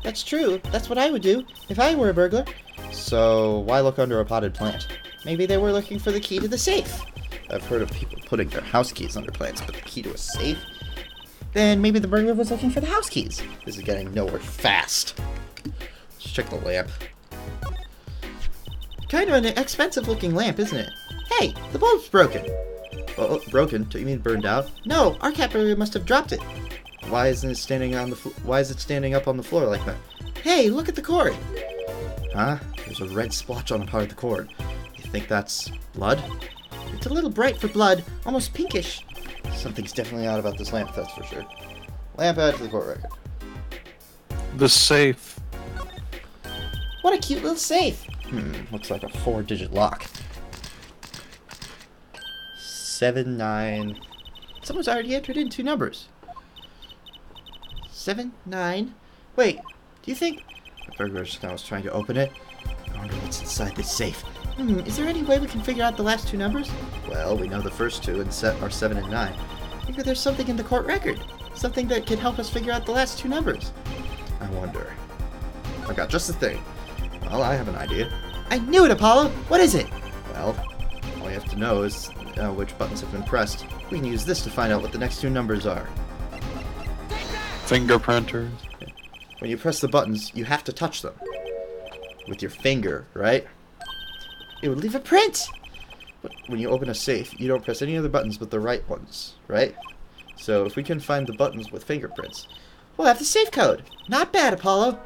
That's true. That's what I would do if I were a burglar. So why look under a potted plant? Maybe they were looking for the key to the safe. I've heard of people putting their house keys under plants, but the key to a safe? Then maybe the burglar was looking for the house keys. This is getting nowhere fast. Let's check the lamp. Kind of an expensive looking lamp, isn't it? Hey, the bulb's broken. Oh, broken? Do you mean burned out? No, our cat burglar must have dropped it. Why isn't it standing on the Why is it standing up on the floor like that? Hey, look at the cord. Huh? There's a red splotch on a part of the cord. You think that's blood? It's a little bright for blood, almost pinkish. Something's definitely odd about this lamp, that's for sure. Lamp added to the court record. The safe. What a cute little safe. Looks like a 4-digit lock. 7, 9... Someone's already entered in 2 numbers. 7, 9... Wait, do you think... The burglar just now was trying to open it. I wonder what's inside this safe. Is there any way we can figure out the last 2 numbers? Well, we know the first 2 and are 7 and 9. Maybe there's something in the court record. Something that can help us figure out the last 2 numbers. I wonder. I got just the thing. Well, I have an idea. I knew it, Apollo! What is it? Well, all you have to know is which buttons have been pressed. We can use this to find out what the next 2 numbers are. Fingerprinters. When you press the buttons, you have to touch them. With your finger, right? It would leave a print! But when you open a safe, you don't press any other buttons but the right ones, right? So if we can find the buttons with fingerprints, we'll have the safe code! Not bad, Apollo!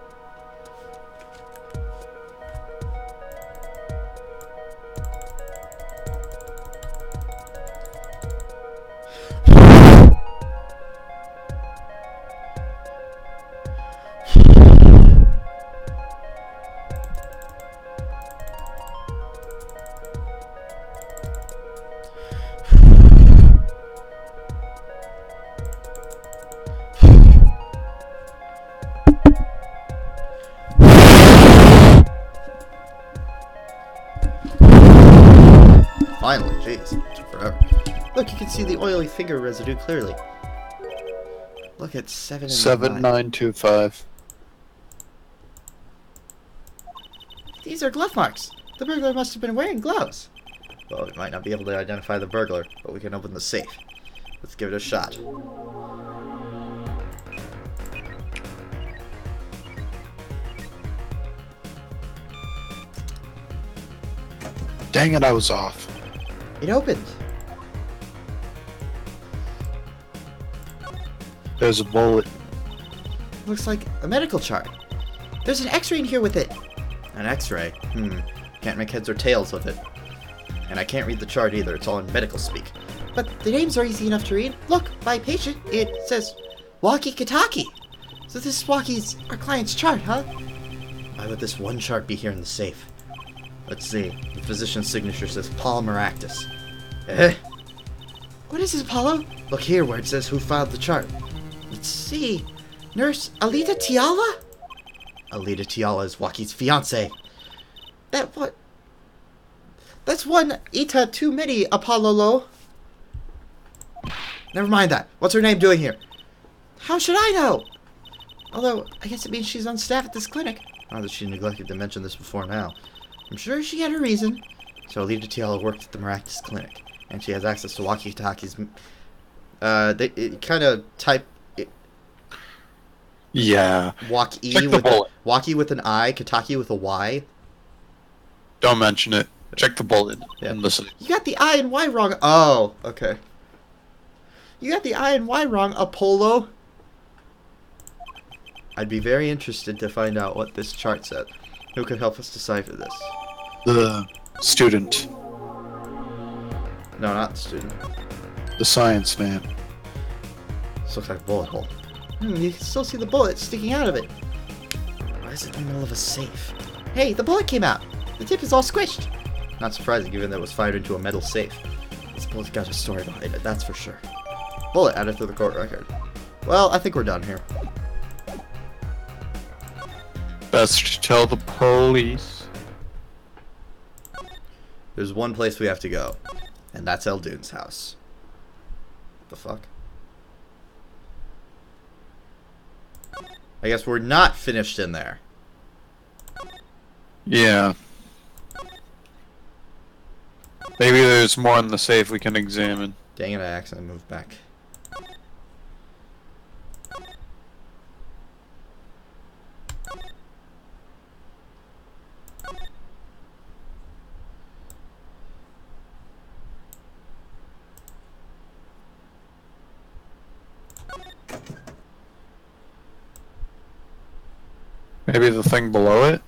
Finally, jeez, it took forever. Look, you can see the oily finger residue clearly. Look at 7 and 9. 7925. These are glove marks. The burglar must have been wearing gloves. Well, we might not be able to identify the burglar, but we can open the safe. Let's give it a shot. Dang it, I was off. It opened. There's a bullet. Looks like a medical chart. There's an x-ray in here with it. An x-ray? Can't make heads or tails of it. And I can't read the chart either, it's all in medical speak. But the names are easy enough to read. Look, by patient, it says Waki Kataki. So this is our client's chart, huh? Why would this one chart be here in the safe? Let's see. The physician's signature says Paul Maractus. Eh? What is this, Apollo? Look here where it says who filed the chart. Let's see. Nurse Alita Tiala? Alita Tiala is Waki's fiancée. That's one Ita too many, Apollo. Never mind that. What's her name doing here? How should I know? Although, I guess it means she's on staff at this clinic. Not that she neglected to mention this before now. I'm sure she had her reason. So Alita Tiala worked at the Maractus Clinic, and she has access to Waki Kataki's... it kind of type... Yeah. Waki with bullet. Waki with an I, Kataki with a Y. Don't mention it. Check the bullet and listen. You got the I and Y wrong. Oh, okay. You got the I and Y wrong, Apollo. I'd be very interested to find out what this chart said. Who could help us decipher this? The student. No, not the student. The science man. This looks like a bullet hole. You can still see the bullet sticking out of it. Why is it in the middle of a safe? Hey, the bullet came out. The tip is all squished. Not surprising given that it was fired into a metal safe. This bullet's got a story behind it, that's for sure. Bullet added to the court record. Well, I think we're done here. Best to tell the police. There's one place we have to go, and that's Eldune's house. What the fuck? I guess we're not finished in there. Yeah. Maybe there's more in the safe we can examine. Dang it, I accidentally moved back. Maybe the thing below it?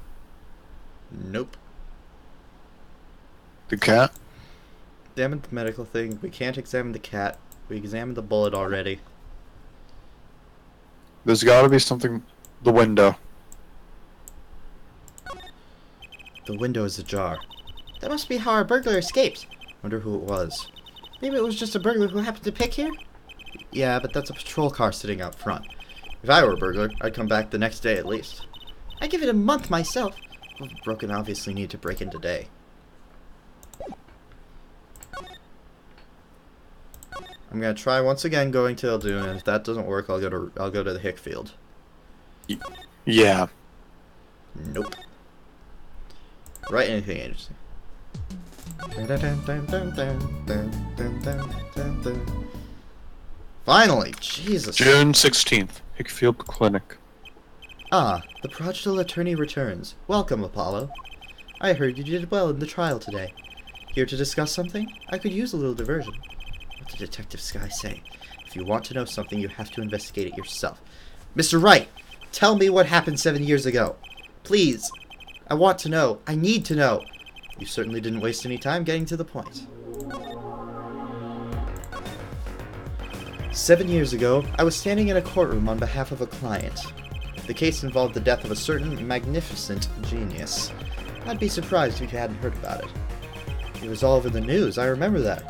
Nope. The cat? Examined the medical thing. We can't examine the cat. We examined the bullet already. There's gotta be something... The window. The window is ajar. That must be how our burglar escaped. Wonder who it was. Maybe it was just a burglar who happened to pick here? Yeah, but that's a patrol car sitting out front. If I were a burglar, I'd come back the next day at least. I give it a month myself. Well, broken obviously need to break in today. I'm gonna try once again going to Eldune, and if that doesn't work, I'll go to the Hickfield. Yeah. Nope. Write anything interesting. Finally! Jesus! June 16th, Hickfield Clinic. Ah, the prodigal attorney returns. Welcome, Apollo. I heard you did well in the trial today. Here to discuss something? I could use a little diversion. What did Detective Sky say? If you want to know something, you have to investigate it yourself. Mr. Wright, tell me what happened 7 years ago. Please. I want to know. I need to know. You certainly didn't waste any time getting to the point. 7 years ago, I was standing in a courtroom on behalf of a client. The case involved the death of a certain magnificent genius. I'd be surprised if you hadn't heard about it. It was all over the news, I remember that.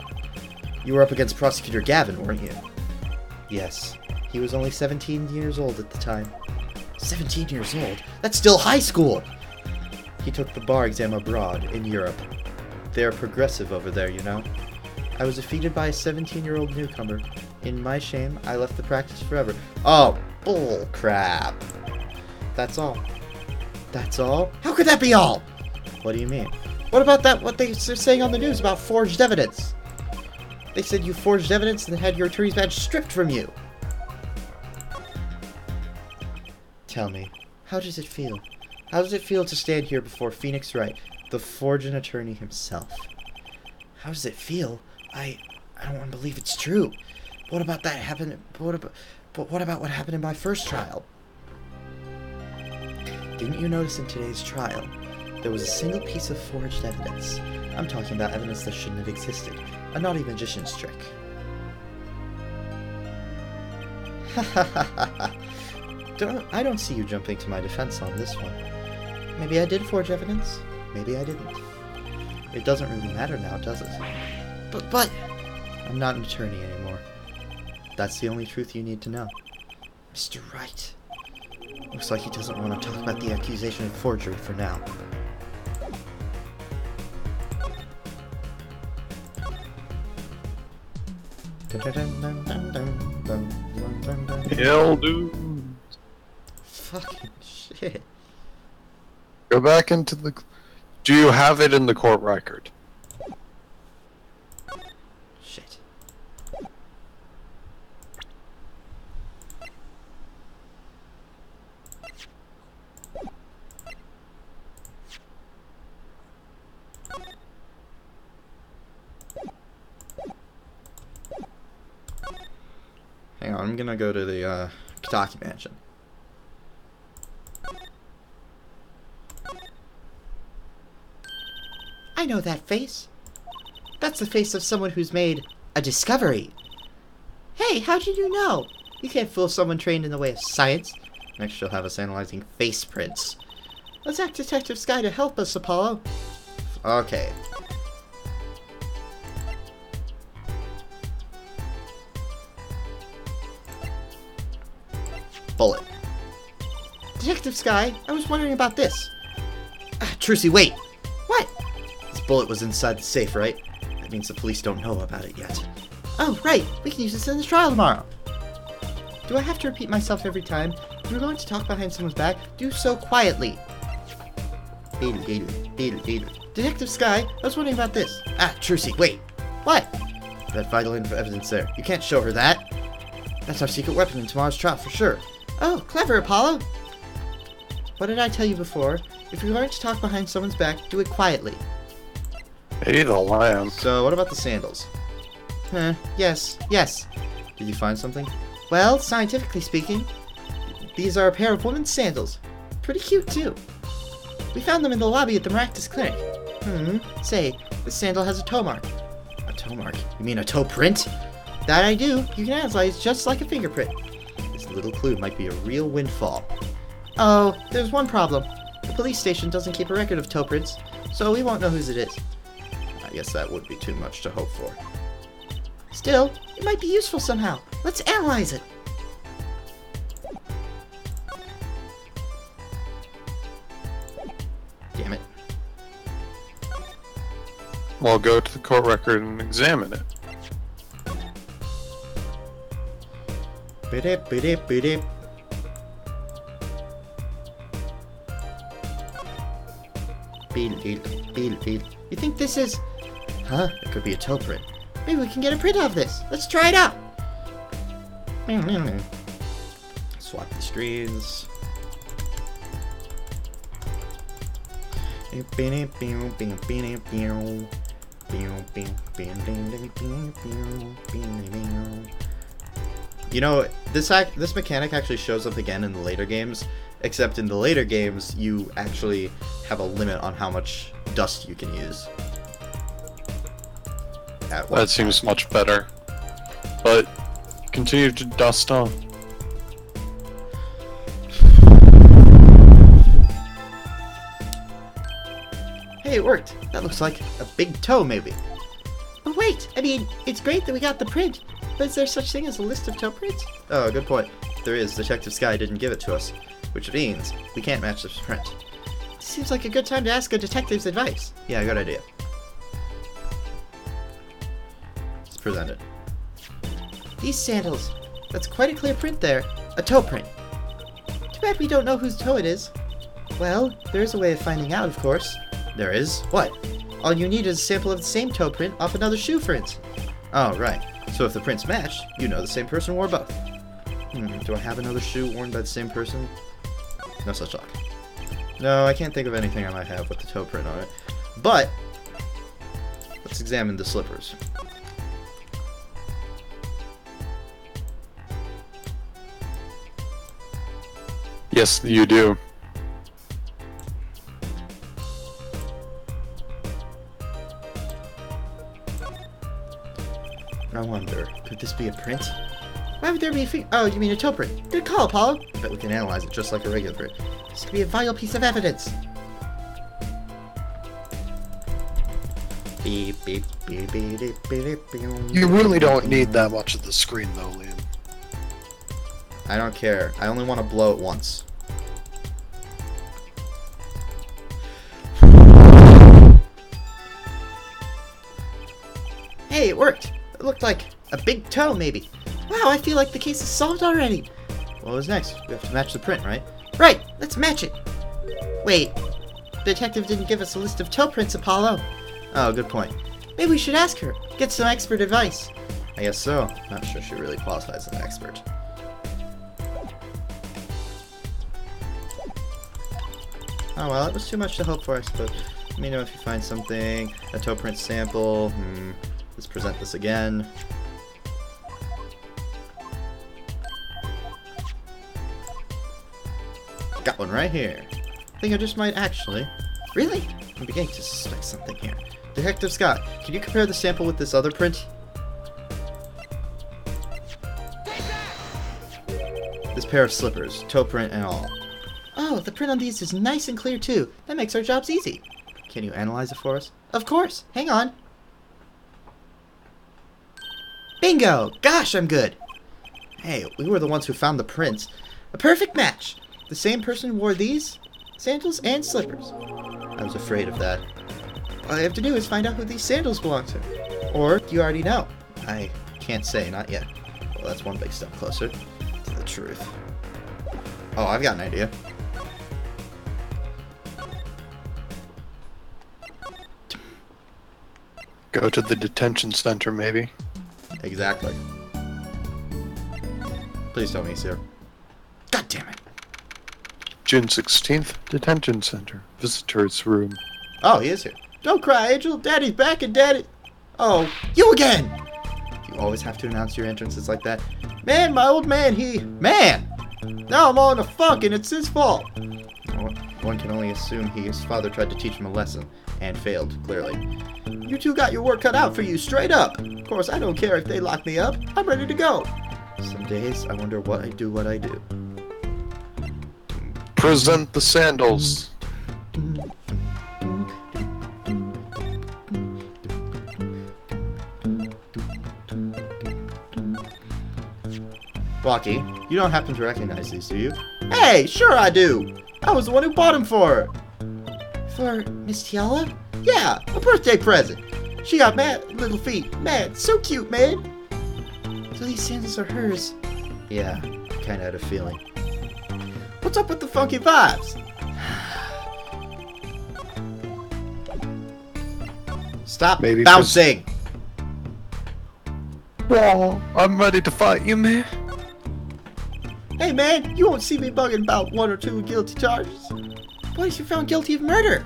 You were up against Prosecutor Gavin, weren't you? Yes. He was only 17 years old at the time. 17 years old? That's still high school! He took the bar exam abroad, in Europe. They're progressive over there, you know. I was defeated by a 17-year-old newcomer. In my shame, I left the practice forever. Oh, bull crap. That's all. That's all? How could that be all? What do you mean? What about that, what they're saying on the news about forged evidence? They said you forged evidence and had your attorney's badge stripped from you. Tell me, how does it feel? How does it feel to stand here before Phoenix Wright, the forging attorney himself? How does it feel? I don't want to believe it's true. What about that happened? What about what happened in my first trial? Didn't you notice in today's trial, there was a single piece of forged evidence? I'm talking about evidence that shouldn't have existed. A naughty magician's trick. I don't see you jumping to my defense on this one. Maybe I did forge evidence. Maybe I didn't. It doesn't really matter now, does it? But... I'm not an attorney anymore. That's the only truth you need to know. Mr. Wright. Looks like he doesn't want to talk about the accusation of forgery for now. Hell, dude. Fucking shit. Go back into the... Do you have it in the court record? Shit. Hang on, I'm gonna go to the Kitaki Mansion. I know that face. That's the face of someone who's made a discovery. Hey, how did you know? You can't fool someone trained in the way of science. Next you'll have us analyzing face prints. Let's ask Detective Sky to help us, Apollo. Okay. Bullet. Detective Sky, I was wondering about this. Trucy, wait! What? This bullet was inside the safe, right? That means the police don't know about it yet. Oh, right! We can use this in the trial tomorrow! Do I have to repeat myself every time? If you're going to talk behind someone's back, do so quietly. Detective Sky, I was wondering about this. Trucy, wait! What? That vital evidence there. You can't show her that. That's our secret weapon in tomorrow's trial for sure. Oh, clever, Apollo! What did I tell you before? If you're going to talk behind someone's back, do it quietly. Hey, the lamb. So, what about the sandals? Yes. Did you find something? Well, scientifically speaking, these are a pair of women's sandals. Pretty cute, too. We found them in the lobby at the Maractus Clinic. Say, this sandal has a toe mark. A toe mark? You mean a toe print? That I do. You can analyze just like a fingerprint. This little clue might be a real windfall. Oh, there's one problem. The police station doesn't keep a record of toe prints, so we won't know whose it is. I guess that would be too much to hope for. Still, it might be useful somehow. Let's analyze it. Damn it. Well, go to the court record and examine it. Bidip. You think this is... It could be a toe print. Maybe we can get a print of this. Let's try it out. Swap the screens. You know, this mechanic actually shows up again in the later games, except in the later games you actually have a limit on how much dust you can use. That seems much better. But continue to dust off. Hey, it worked. That looks like a big toe, maybe. But wait, I mean, it's great that we got the print, but is there such thing as a list of toe prints? Oh, good point. There is. Detective Sky didn't give it to us, which means we can't match this print. Seems like a good time to ask a detective's advice. Yeah, good idea. Let's present it. These sandals. That's quite a clear print there. A toe print. Too bad we don't know whose toe it is. Well, there is a way of finding out, of course. There is? What? All you need is a sample of the same toe print off another shoe, for instance. Oh, right. So if the prints match, you know the same person wore both. Do I have another shoe worn by the same person? No such luck. No, I can't think of anything I might have with the toe print on it. But, let's examine the slippers. Yes, you do. I wonder, could this be a print? Why would there be a oh, you mean a toe print? Good call, Apollo. I bet we can analyze it just like a regular print. This could be a vital piece of evidence. Beep, beep, beep, beep, beep, beep, beep. You really don't need that much of the screen, though, Liam. I don't care. I only want to blow it once. Hey, it worked. It looked like a big toe, maybe. Wow, I feel like the case is solved already. What was next? We have to match the print, right? Right, let's match it. Wait, the detective didn't give us a list of toe prints, Apollo. Oh, good point. Maybe we should ask her. Get some expert advice. I guess so. Not sure she really qualifies as an expert. Oh well, it was too much to hope for, I suppose. Let me know if you find something. A toe print sample. Let's present this again. Got one right here. I think I just might actually. Really? I'm beginning to suspect something here. Detective Scott, can you compare the sample with this other print? This pair of slippers, toe print and all. Oh, the print on these is nice and clear too. That makes our jobs easy. Can you analyze it for us? Of course. Hang on. Bingo! Gosh, I'm good. Hey, we were the ones who found the prints. A perfect match. The same person wore these sandals and slippers. I was afraid of that. All I have to do is find out who these sandals belong to. Or you already know. I can't say, not yet. Well, that's one big step closer to the truth. Oh, I've got an idea. Go to the detention center, maybe. Exactly. Please tell me he's here. God damn it. June 16th, detention center. Visitors room. Oh, he is here. Don't cry, Angel. Daddy's back and Daddy... Oh, you again! You always have to announce your entrances like that. Man, my old man, Man! Now I'm all in a funk and it's his fault. One can only assume his father tried to teach him a lesson. And failed, clearly. You two got your work cut out for you, straight up. Of course, I don't care if they lock me up. I'm ready to go. Some days, I wonder what I do. Present the sandals. Blocky, you don't happen to recognize these, do you? Hey, sure I do! I was the one who bought them for her! For Miss Tiala? Yeah, a birthday present! She got mad little feet. Man, so cute, man! So these sandals are hers? Yeah, kinda had a feeling. What's up with the funky vibes? Stop Maybe bouncing! Well, I'm ready to fight you, man. Hey man, you won't see me bugging about one or two guilty charges. What if you're found guilty of murder?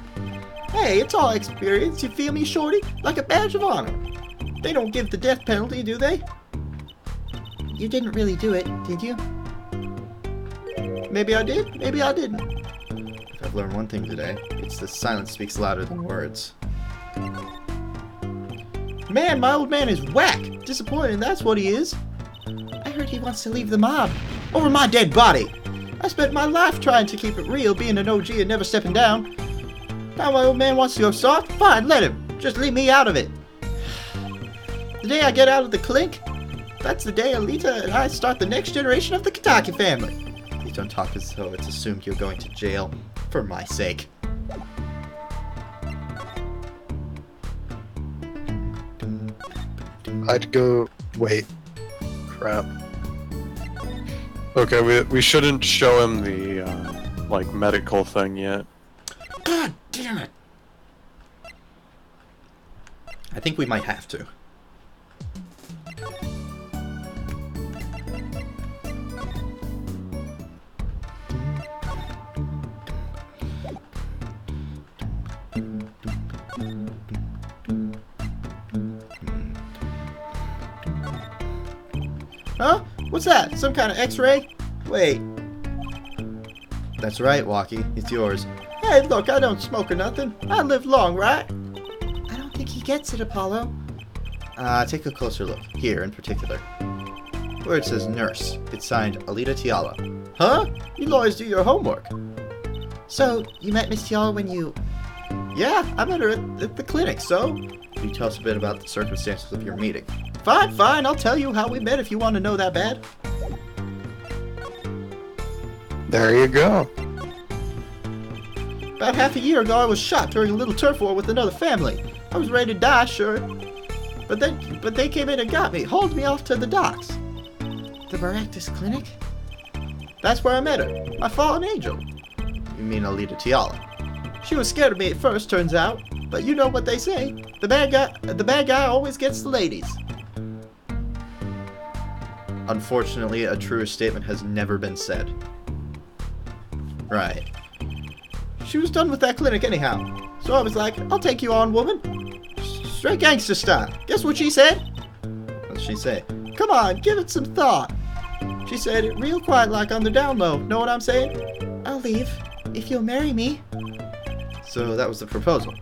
Hey, it's all experience, you feel me, shorty? Like a badge of honor. They don't give the death penalty, do they? You didn't really do it, did you? Maybe I did, maybe I didn't. If I've learned one thing today, it's that silence speaks louder than words. Man, my old man is whack! Disappointed, that's what he is. I heard he wants to leave the mob. Over my dead body! I spent my life trying to keep it real, being an OG and never stepping down. Now my old man wants to go soft? Fine, let him. Just leave me out of it. The day I get out of the clink, that's the day Alita and I start the next generation of the Kitaki family. Please don't talk as though it's assumed you're going to jail. For my sake. I'd go... Wait. Crap. Okay, we shouldn't show him the, like, medical thing yet. God damn it! I think we might have to. Huh? What's that? Some kind of x-ray? Wait. That's right, Walkie. It's yours. Hey, look, I don't smoke or nothing. I live long, right? I don't think he gets it, Apollo. Take a closer look. Here, in particular. Where it says nurse. It's signed Alita Tiala. Huh? You lawyers do your homework. So, you met Miss Tiala when you... Yeah, I met her at the clinic, so... Can you tell us a bit about the circumstances of your meeting? Fine, fine, I'll tell you how we met if you want to know that bad. There you go. About half a year ago, I was shot during a little turf war with another family. I was ready to die, sure. But they came in and got me, hauled me off to the docks. The Baractus Clinic? That's where I met her, my fallen angel. You mean Alita Tiala? She was scared of me at first, turns out. But you know what they say. The bad guy always gets the ladies. Unfortunately, a truer statement has never been said. Right. She was done with that clinic anyhow. So I was like, I'll take you on, woman. Straight gangster style. Guess what she said? What'd she say? Come on, give it some thought. She said it real quiet like on the down low. Know what I'm saying? I'll leave, if you'll marry me. So that was the proposal.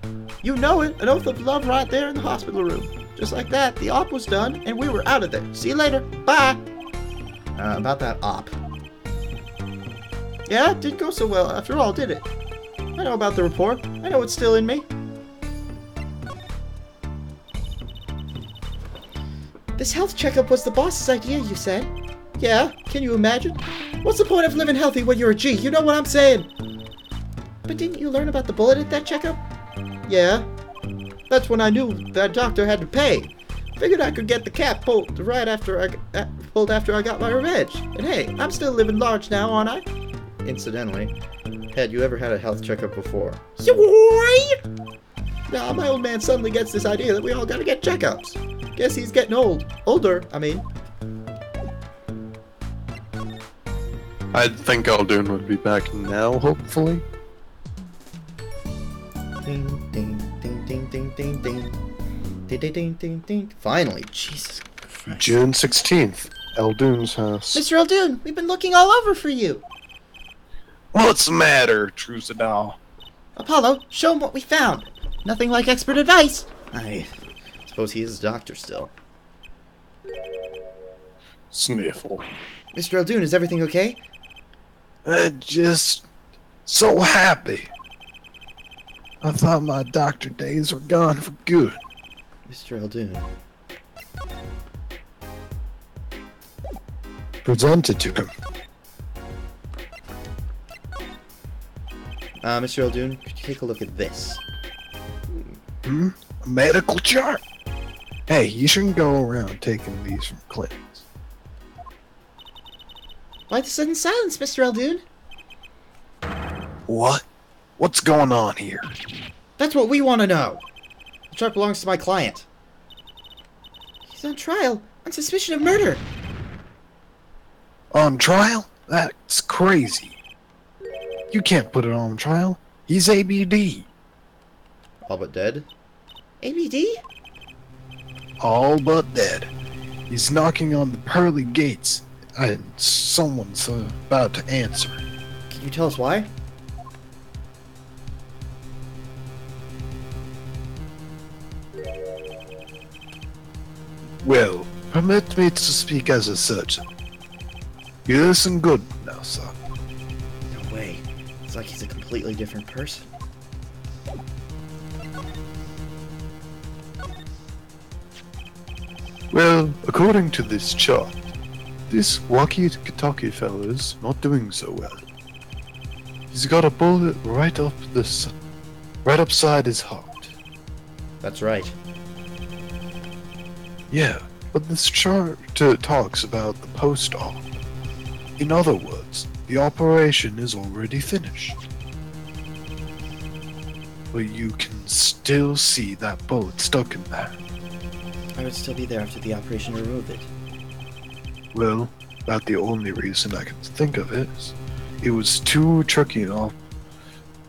You know it, an oath of love right there in the hospital room. Just like that, the op was done, and we were out of there. See you later. Bye. About that op. Yeah, it didn't go so well after all, did it? I know about the report. I know it's still in me. This health checkup was the boss's idea, you said. Yeah, can you imagine? What's the point of living healthy when you're a G? You know what I'm saying? But didn't you learn about the bullet at that checkup? Yeah. That's when I knew that doctor had to pay. Figured I could get the cap pulled right after I got my revenge. And hey, I'm still living large now, aren't I? Incidentally, had you ever had a health checkup before? Now my old man suddenly gets this idea that we all gotta get checkups. Guess he's getting old. Older, I mean. I think Aldoon would be back now, hopefully. Ding, ding, ding, ding, ding, ding, ding. Ding, ding, ding, ding, ding. Finally, Jesus Christ. June 16th, Aldoon's house. Mr. Aldoon, we've been looking all over for you. What's the matter, Trusadal? Apollo, show him what we found. Nothing like expert advice. I suppose he is a doctor still. Sniffle. Mr. Aldoon, is everything okay? Just so happy. I thought my doctor days were gone for good. Mr. Aldoon. Present it to him. Mr. Aldoon, could you take a look at this? A medical chart? Hey, you shouldn't go around taking these from clinics. Why the sudden silence, Mr. Aldoon? What? What's going on here? That's what we want to know. The chart belongs to my client. He's on trial on suspicion of murder. On trial? That's crazy. You can't put it on trial. He's ABD. All but dead? ABD? All but dead. He's knocking on the pearly gates, and someone's about to answer. Can you tell us why? Well, permit me to speak as a surgeon. You listen good now, son. No way. It's like he's a completely different person. Well, according to this chart, this walkie-talkie fella's not doing so well. He's got a bullet right upside his heart. That's right. Yeah, but this chart talks about the post-op. In other words, the operation is already finished. But you can can still see that bullet stuck in there. I would still be there after the operation to remove it. Well, about the only reason I can think of is it was too tricky an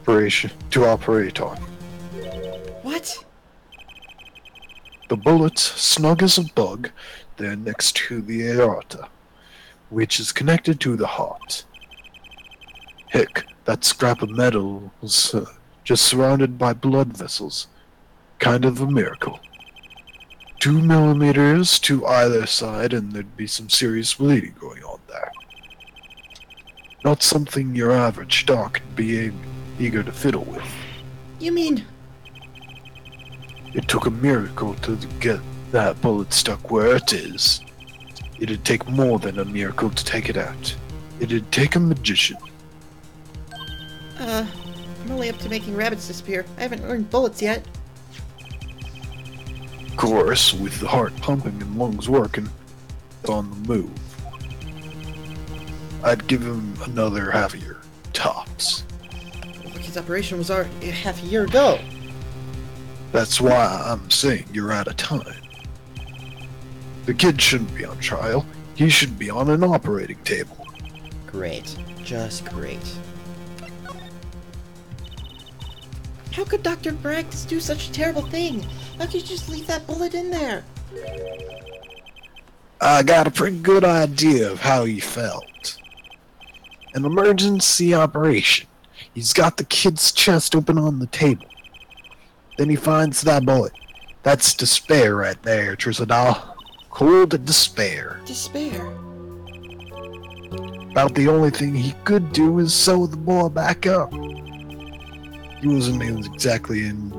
operation to operate on. What? The bullet's snug as a bug there next to the aorta, which is connected to the heart. Heck, that scrap of metal was just surrounded by blood vessels. Kind of a miracle. 2 millimeters to either side, and there'd be some serious bleeding going on there. Not something your average doc would be eager to fiddle with. You mean... It took a miracle to get that bullet stuck where it is. It'd take more than a miracle to take it out. It'd take a magician. I'm only up to making rabbits disappear. I haven't learned bullets yet. Of course, with the heart pumping and lungs working, it's on the move. I'd give him another half a year, tops. Lucky's operation was already half a year ago. That's why I'm saying you're out of time. The kid shouldn't be on trial. He should be on an operating table. Great. Just great. How could Dr. Braggs do such a terrible thing? How could you just leave that bullet in there? I got a pretty good idea of how he felt. An emergency operation. He's got the kid's chest open on the table. Then he finds that bullet. That's despair right there, Trisadal. Cold despair. Despair. About the only thing he could do is sew the boy back up. He wasn't exactly in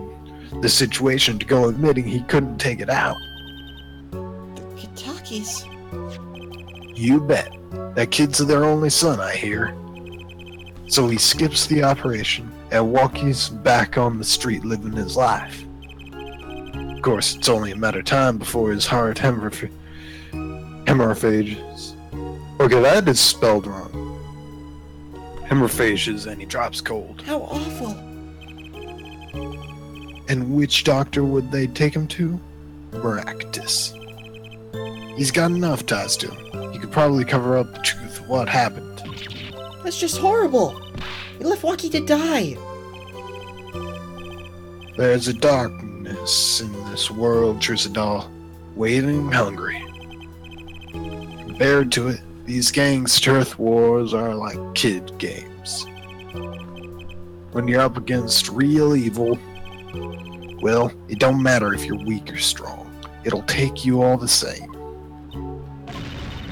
the situation to go admitting he couldn't take it out. The Kentuckies. You bet. That kid's their only son, I hear. So he skips the operation and walks back on the street living his life. Of course, it's only a matter of time before his heart hemorrhages. Okay, that is spelled wrong. Hemorrhages, and he drops cold. How awful. And which doctor would they take him to? Maractus. He's got enough ties to him. He could probably cover up the truth of what happened. That's just horrible. You left Waki to die. There's a darkness in this world, Trisadal, waiting hungry. Compared to it, these gangster wars are like kid games. When you're up against real evil, well, it don't matter if you're weak or strong. It'll take you all the same.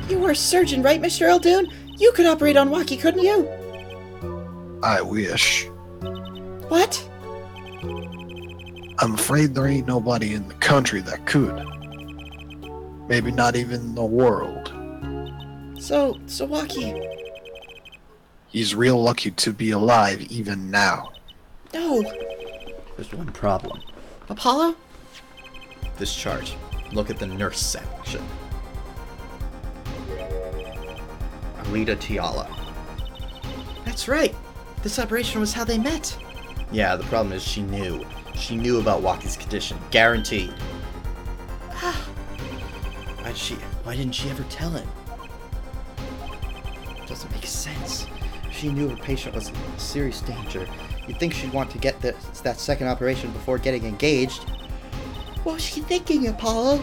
You were a surgeon, right, Mr. Eldoon? You could operate on Waki, couldn't you? I wish. What? I'm afraid there ain't nobody in the country that could. Maybe not even the world. So Waki... He's real lucky to be alive even now. No. There's one problem. Apollo? This chart. Look at the nurse section. Alita Tiala. That's right. This operation was how they met. Yeah, the problem is she knew. She knew about Waki's condition. Guaranteed. Why didn't she ever tell him? Doesn't make sense. If she knew her patient was in serious danger, you'd think she'd want to get that second operation before getting engaged. What was she thinking, Apollo?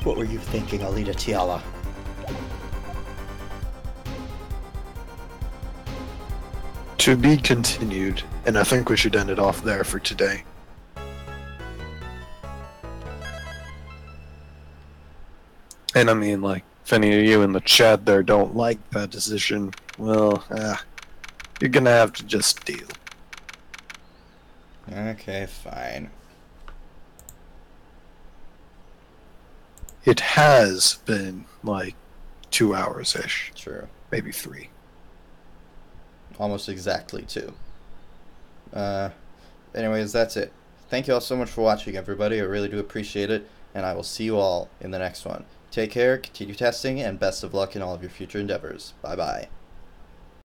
What were you thinking, Alita Tiala? To be continued, and I think we should end it off there for today. And I mean, like, if any of you in the chat there don't like that decision, well, you're gonna have to just deal. Okay, fine. It has been, like, 2 hours-ish. True. Maybe 3. Almost exactly 2. Anyways, that's it. Thank you all so much for watching, everybody. I really do appreciate it, and I will see you all in the next one. Take care, continue testing, and best of luck in all of your future endeavors. Bye-bye.